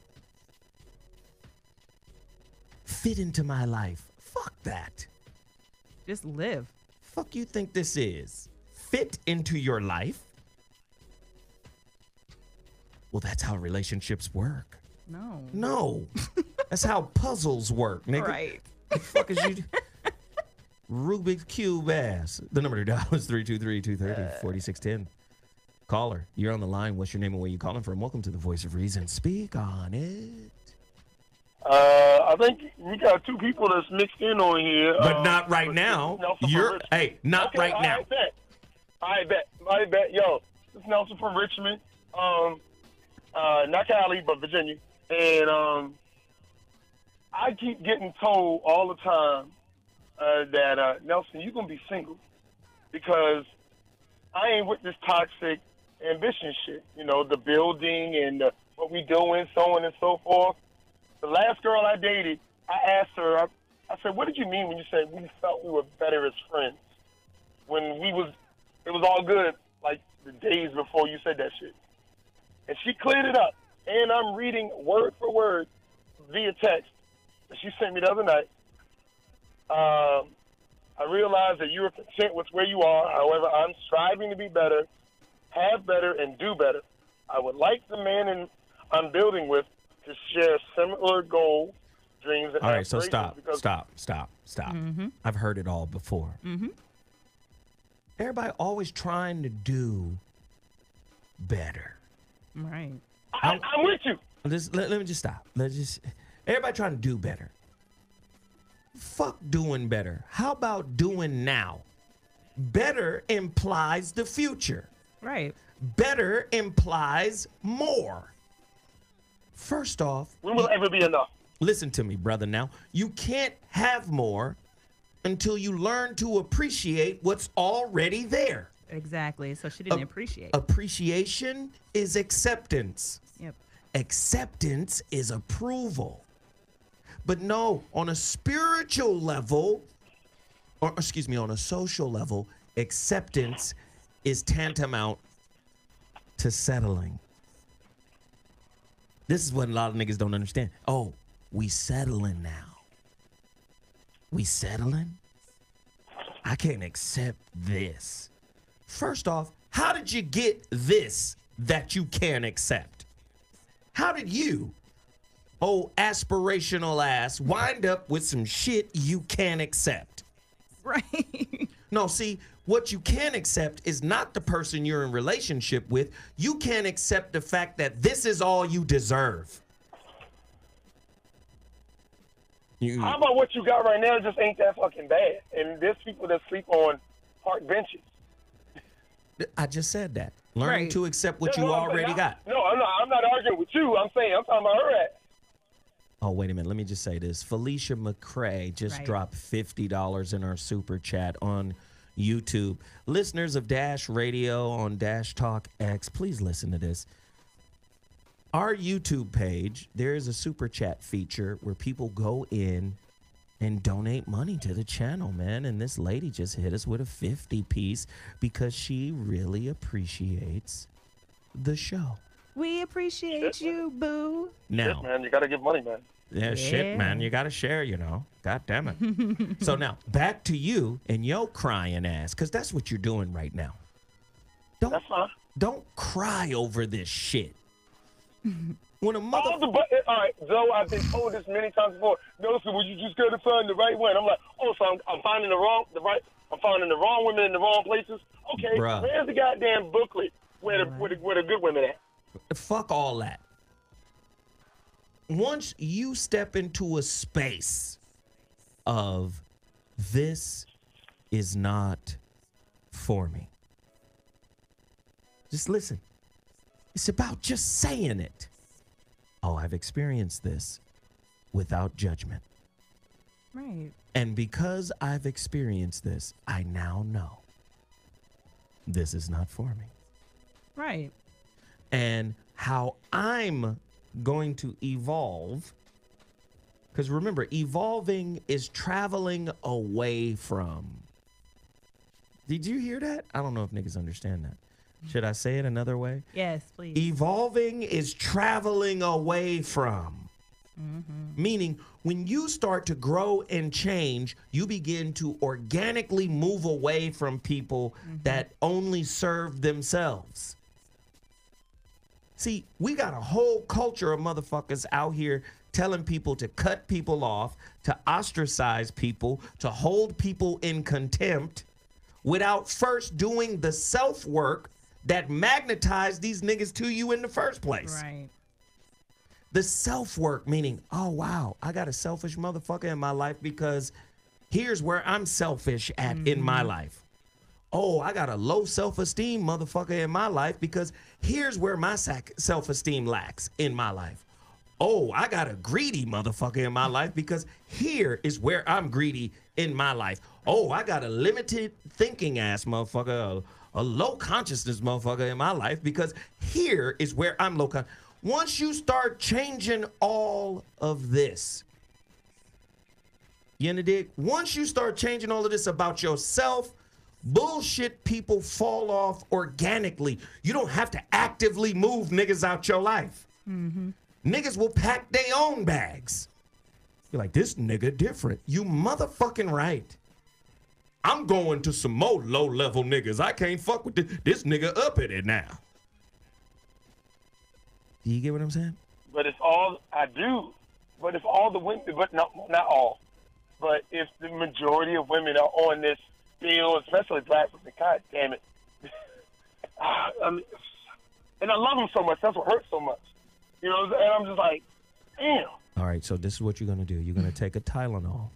Fit into my life. Fuck that. Just live. Fuck you think this is? Fit into your life? Well, that's how relationships work. No. No. That's how puzzles work, nigga. Right. The fuck is you? Rubik's Cube ass. The number to dial is 323-230-4610. Caller, you're on the line. What's your name and where you calling from? Welcome to the Voice of Reason. Speak on it. I think we got two people that's mixed in on here. But not right now. Not right now. I bet. Yo, this is Nelson from Richmond. Not Cali, but Virginia. And I keep getting told all the time that, Nelson, you're going to be single because I ain't with this toxic ambition shit. You know, the building and what we doing, so on and so forth. The last girl I dated, I asked her, I said, what did you mean when you said we felt we were better as friends? When it was all good, like the days before you said that shit. And she cleared it up. And I'm reading word for word via text that she sent me the other night. I realized that you are content with where you are. However, I'm striving to be better, have better, and do better. I would like the man I'm building with to share similar goals, dreams, and all right, so aspirations. stop. Mm-hmm. I've heard it all before. Mm-hmm. Everybody always trying to do better. Right. I'm with you. Let me just stop. Everybody trying to do better. Fuck doing better. How about doing now? Better implies the future. Right. Better implies more. First off, When will ever be enough? listen to me, brother. Now, you can't have more until you learn to appreciate what's already there. Exactly. So she didn't appreciate. Appreciation is acceptance. Yep. Acceptance is approval. But no, on a spiritual level, or excuse me, on a social level, acceptance is tantamount to settling. This is what a lot of niggas don't understand. Oh, we settling now. We settling? I can't accept this. First off, how did you get this that you can't accept? How did you, oh aspirational ass, wind up with some shit you can't accept? Right. No, see, what you can't accept is not the person you're in relationship with. You can't accept the fact that this is all you deserve. How about what you got right now just ain't that fucking bad? And there's people that sleep on park benches. I just said that. Learn Right. to accept what No, you no, already got. No, I'm not arguing with you. I'm saying I'm talking about her ass. Oh, wait a minute. Let me just say this. Felicia McCrae just Right. dropped $50 in our super chat on YouTube. Listeners of Dash Radio on Dash Talk X, please listen to this. Our YouTube page, there is a super chat feature where people go in and donate money to the channel, man. And this lady just hit us with a 50 piece because she really appreciates the show. We appreciate you, boo. Now, Shit, man, you gotta give money, man. yeah, shit, man. You got to share, you know. God damn it. So now, back to you and your crying ass, because that's what you're doing right now. That's fine. Don't cry over this shit. When a mother... All right, Zoe, I've been told this many times before. Nelson, well, you just gotta find the right one. I'm like, oh, so I'm finding I'm finding the wrong women in the wrong places. Okay, Bruh. where's the goddamn booklet where the good women at? Fuck all that. Once you step into a space of this is not for me, just listen. It's about just saying it. Oh, I've experienced this without judgment. Right. And because I've experienced this, I now know this is not for me. Right. And how I'm going to evolve, because remember, evolving is traveling away from. Did you hear that? I don't know if niggas understand that. Should I say it another way? Yes, please. Evolving is traveling away from. Meaning, when you start to grow and change, you begin to organically move away from people that only serve themselves. See, we got a whole culture of motherfuckers out here telling people to cut people off, to ostracize people, to hold people in contempt without first doing the self-work that magnetized these niggas to you in the first place. Right. The self-work meaning, oh, wow, I got a selfish motherfucker in my life because here's where I'm selfish at in my life. Oh, I got a low self-esteem motherfucker in my life because here's where my self-esteem lacks in my life. Oh, I got a greedy motherfucker in my life because here is where I'm greedy in my life. Oh, I got a limited thinking ass motherfucker, a low consciousness motherfucker in my life because here is where I'm low conscious. Once you start changing all of this, you dig? Once you start changing all of this about yourself, bullshit people fall off organically. You don't have to actively move niggas out your life. Niggas will pack their own bags. You're like, this nigga different. You motherfucking right. I'm going to some more low-level niggas. I can't fuck with this nigga up at it now. Do you get what I'm saying? But if all I do, but if all the women, but not all, but if the majority of women are on this feel, especially black women. God damn it. I mean, and I love them so much. That's what hurts so much. You know, and I'm just like, damn. All right, so this is what you're going to do. You're going to take a Tylenol.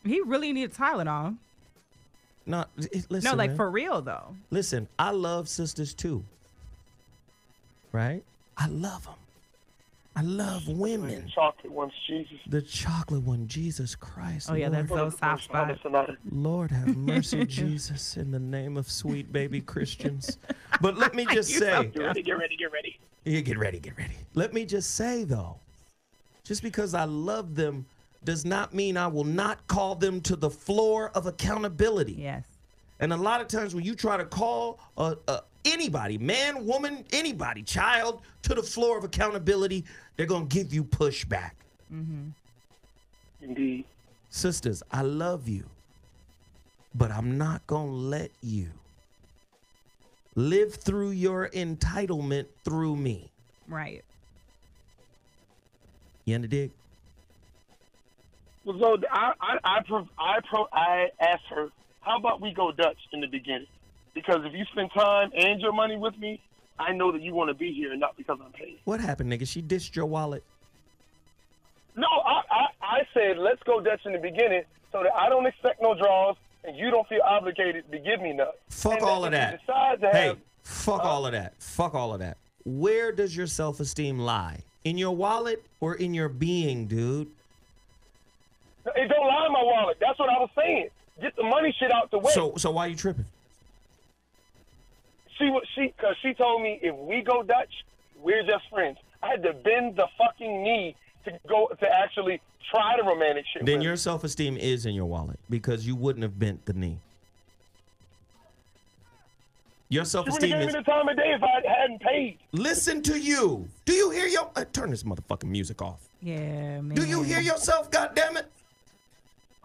He really needs Tylenol. No, listen, No, like man. for real though. Listen, I love sisters too. Right? I love them. I love women. The chocolate ones, Jesus. The chocolate one, Jesus Christ. Oh yeah, Lord, that's so soft spot. Lord have mercy, Jesus, in the name of sweet baby Christians. But let me just say. Get ready. Yeah, get ready. Let me just say, though, just because I love them does not mean I will not call them to the floor of accountability. Yes. And a lot of times when you try to call anybody, man, woman, anybody, child, to the floor of accountability, they're going to give you pushback. Mm-hmm. Indeed. Sisters, I love you, but I'm not going to let you live through your entitlement through me. Right. You understand? Well, so I asked her, how about we go Dutch in the beginning? Because if you spend time and your money with me, I know that you want to be here and not because I'm paid. What happened, nigga? She ditched your wallet? No, I said, let's go Dutch in the beginning so that I don't expect no draws and you don't feel obligated to give me nothing. Fuck and all of that. Hey, fuck all of that. Fuck all of that. Where does your self-esteem lie? In your wallet or in your being, dude? It don't lie in my wallet. That's what I was saying. Get the money shit out the way. So why you tripping? Because she told me if we go Dutch, we're just friends. I had to bend the fucking knee to actually try the romantic shit. Then your self-esteem is in your wallet because you wouldn't have bent the knee. Your self-esteem She wouldn't is. give me the time of day if I hadn't paid. Listen to you. Do you hear your? Turn this motherfucking music off. Yeah, man. Do you hear yourself? Goddammit.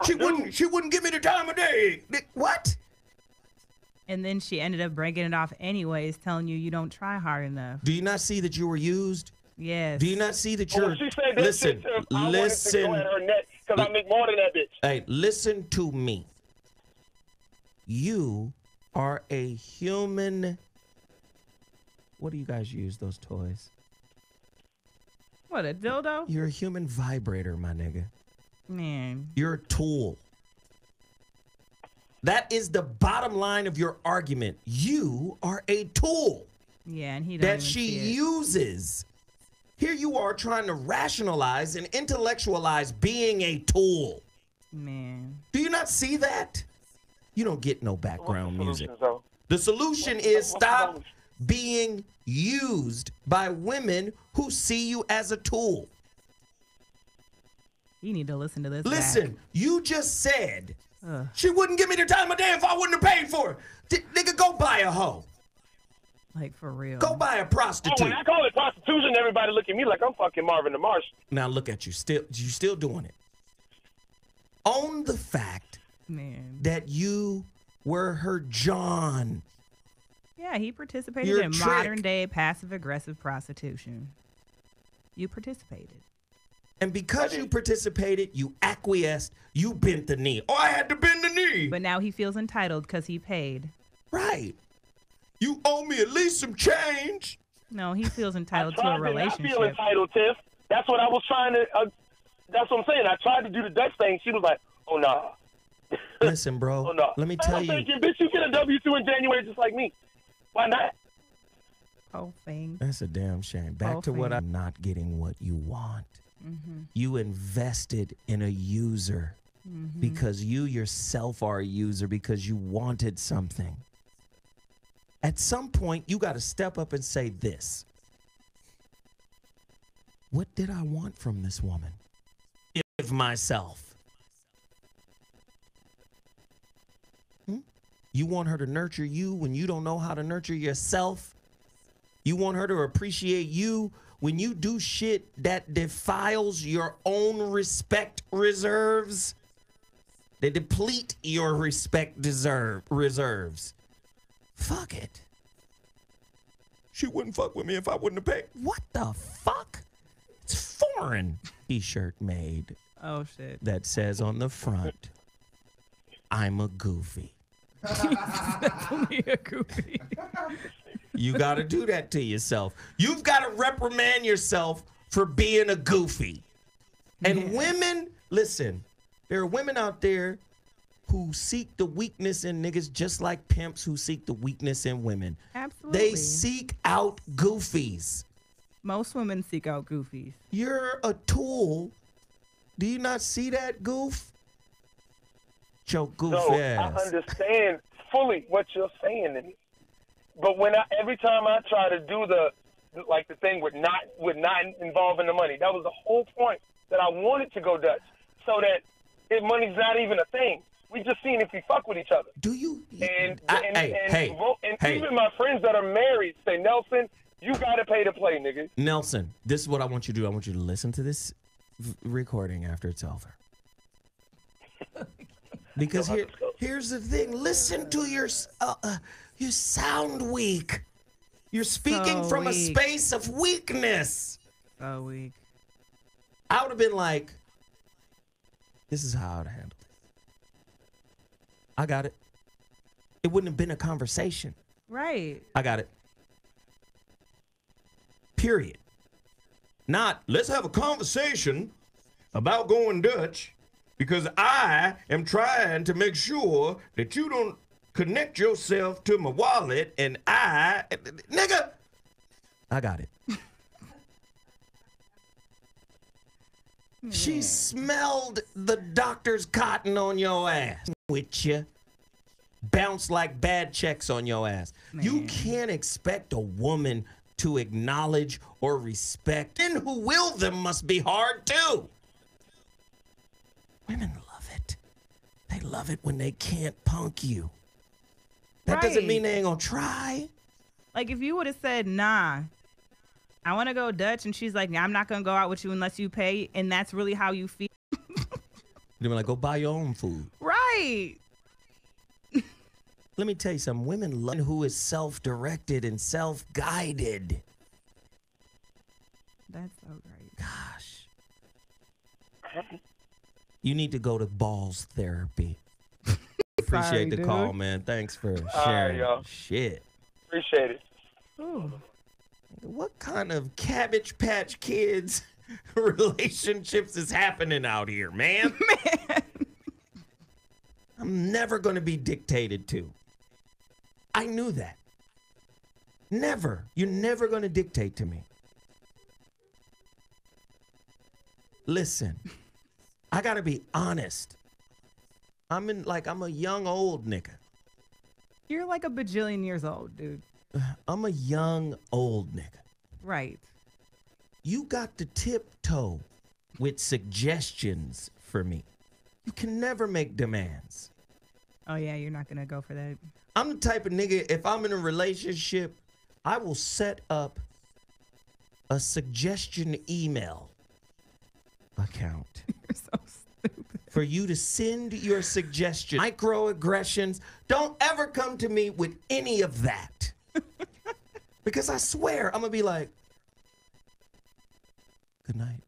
She wouldn't give me the time of day. What? And then she ended up breaking it off anyways, telling you don't try hard enough. Do you not see that you were used? Yes. Do you not see that you're? She said that listen, shit to, I wanted to go at her neck because I make more than that bitch. Hey, listen to me. You are a human. What do you guys use those toys? What, a dildo? You're a human vibrator, my nigga. Man. You're a tool. That is the bottom line of your argument. You are a tool. Yeah, and he that she uses. Here you are trying to rationalize and intellectualize being a tool. Man. Do you not see that? You don't get no background music. The solution is stop being used by women who see you as a tool. You need to listen to this. Listen, you just said she wouldn't give me the time of day if I wouldn't have paid for her. Nigga, go buy a hoe. Like, for real. Go buy a prostitute. Oh, when I call it prostitution, everybody look at me like I'm fucking Marvin the Martian. Now look at you. You still doing it. Own the fact that you were her John. Yeah, he participated in modern day passive aggressive prostitution. You participated. And because you participated, you acquiesced, you bent the knee. Oh, I had to bend the knee. But now he feels entitled because he paid. Right. You owe me at least some change. No, he feels entitled to a relationship. I feel entitled, Tiff. That's what I was trying to. That's what I'm saying. I tried to do the Dutch thing. She was like, "Oh no." Listen, bro. Oh no. Let me tell I'm you. thinking, bitch, you get a W-2 in January just like me. Why not? Whole thing. That's a damn shame. Back to what I'm not getting what you want. You invested in a user because you yourself are a user because you wanted something. At some point, you got to step up and say this. What did I want from this woman? If myself. You want her to nurture you when you don't know how to nurture yourself? You want her to appreciate you when you do shit that defiles your own respect reserves? They deplete your respect reserves. Fuck it. She wouldn't fuck with me if I wouldn't have paid. What the fuck? It's foreign. T-shirt made. Oh, shit. That says on the front, I'm a goofy. Definitely a goofy. You got to do that to yourself. You've got to reprimand yourself for being a goofy. And women, listen, there are women out there who seek the weakness in niggas just like pimps who seek the weakness in women. Absolutely. They seek out goofies. Most women seek out goofies. You're a tool. Do you not see that, goof? Your goof ass. I understand fully what you're saying to me. But every time I try to do the thing with not involving the money, that was the whole point that I wanted to go Dutch, so that money's not even a thing. We just seeing if we fuck with each other. Do you? And hey. even my friends that are married say, Nelson, you gotta pay to play, nigga. Nelson, this is what I want you to do. I want you to listen to this recording after it's over. Because here's the thing. Listen to you sound weak. You're speaking from a space of weakness. So weak. I would have been like, this is how I would have handled it. I got it. It wouldn't have been a conversation. Right. I got it. Period. Not, let's have a conversation about going Dutch because I am trying to make sure that you don't connect yourself to my wallet and nigga, I got it. She smelled the doctor's cotton on your ass with you. Bounce like bad checks on your ass. Man. You can't expect a woman to acknowledge or respect. And who will them must be hard too. Women love it. They love it when they can't punk you. That doesn't mean they ain't gonna try. Like if you would have said, nah, I want to go Dutch, and she's like, I'm not gonna go out with you unless you pay, and that's really how you feel. You're like, go buy your own food. Right. Let me tell you something. Women love who is self-directed and self-guided. That's so great. Gosh. You need to go to balls therapy. Appreciate the call, man. Thanks for sharing. Shit. Appreciate it. Ooh. What kind of Cabbage Patch Kids relationships is happening out here, man? I'm never going to be dictated to. I knew that. Never. You're never going to dictate to me. Listen, I got to be honest. I'm a young old nigga. You're like a bajillion years old, dude. I'm a young old nigga. Right. You got to tiptoe with suggestions for me. You can never make demands. Oh, yeah, you're not going to go for that. I'm the type of nigga, if I'm in a relationship, I will set up a suggestion email account. You're so stupid. For you to send your suggestions. Microaggressions. Don't ever come to me with any of that. Because I swear, I'm going to be like, good night.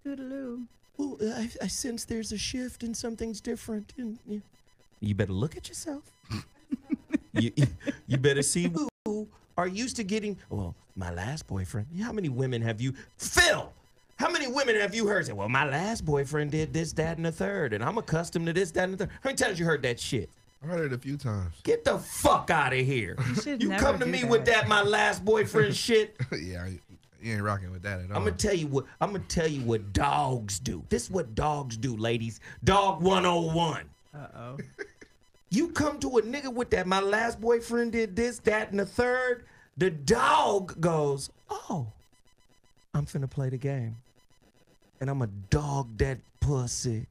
Toodaloo. Well, I sense there's a shift and something's different. And you better look at yourself. you better see who are used to getting, well, my last boyfriend. How many women have you, Phil, how many women have you heard say, well, my last boyfriend did this, that, and the third, and I'm accustomed to this, that, and the third. How many times you heard that shit? I heard it a few times. Get the fuck out of here. You come to me with that my last boyfriend shit. Yeah, you ain't rocking with that at all. I'm gonna tell you what dogs do. This is what dogs do, ladies. Dog 101. Uh-oh. You come to a nigga with that my last boyfriend did this, that, and the third. The dog goes, oh, I'm finna play the game. And I'm a dog that pussy.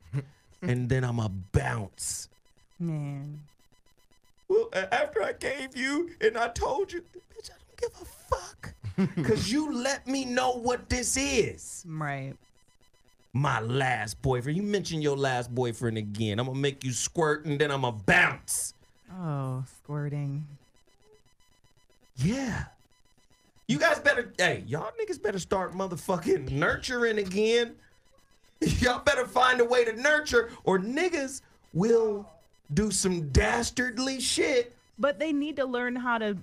And then I'm a bounce. Man. Well, after I gave you and I told you, bitch, I don't give a fuck. Because you let me know what this is. Right. My last boyfriend. You mentioned your last boyfriend again. I'm going to make you squirt and then I'm going to bounce. Oh, squirting. Yeah. You guys better, hey, y'all niggas better start motherfucking nurturing again. Y'all better find a way to nurture or niggas will do some dastardly shit. But they need to learn how to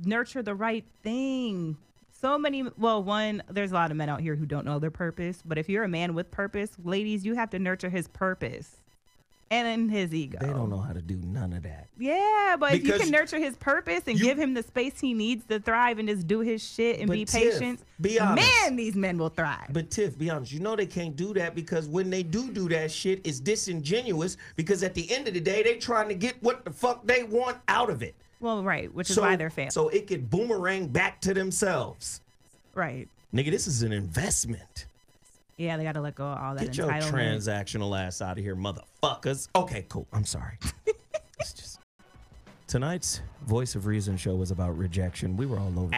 nurture the right thing. So many, well, one, there's a lot of men out here who don't know their purpose. But if you're a man with purpose, ladies, you have to nurture his purpose and in his ego. They don't know how to do none of that. Yeah, but if you Because can nurture his purpose and give him the space he needs to thrive and just do his shit and But be Tiff, patient, be honest. man, these men will thrive. But Tiff, be honest, you know they can't do that because when they do that shit, it's disingenuous because at the end of the day, they trying to get what the fuck they want out of it. Well, right, which is why they're failing. So it could boomerang back to themselves. Right. Nigga, this is an investment. Yeah, they got to let go of all that Get your entitlement. transactional ass out of here, motherfuckers. Okay, cool. I'm sorry. It's just... Tonight's Voice of Reason show was about rejection. We were all over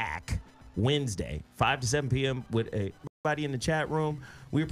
Wednesday, 5 to 7 p.m. with everybody in the chat room. We were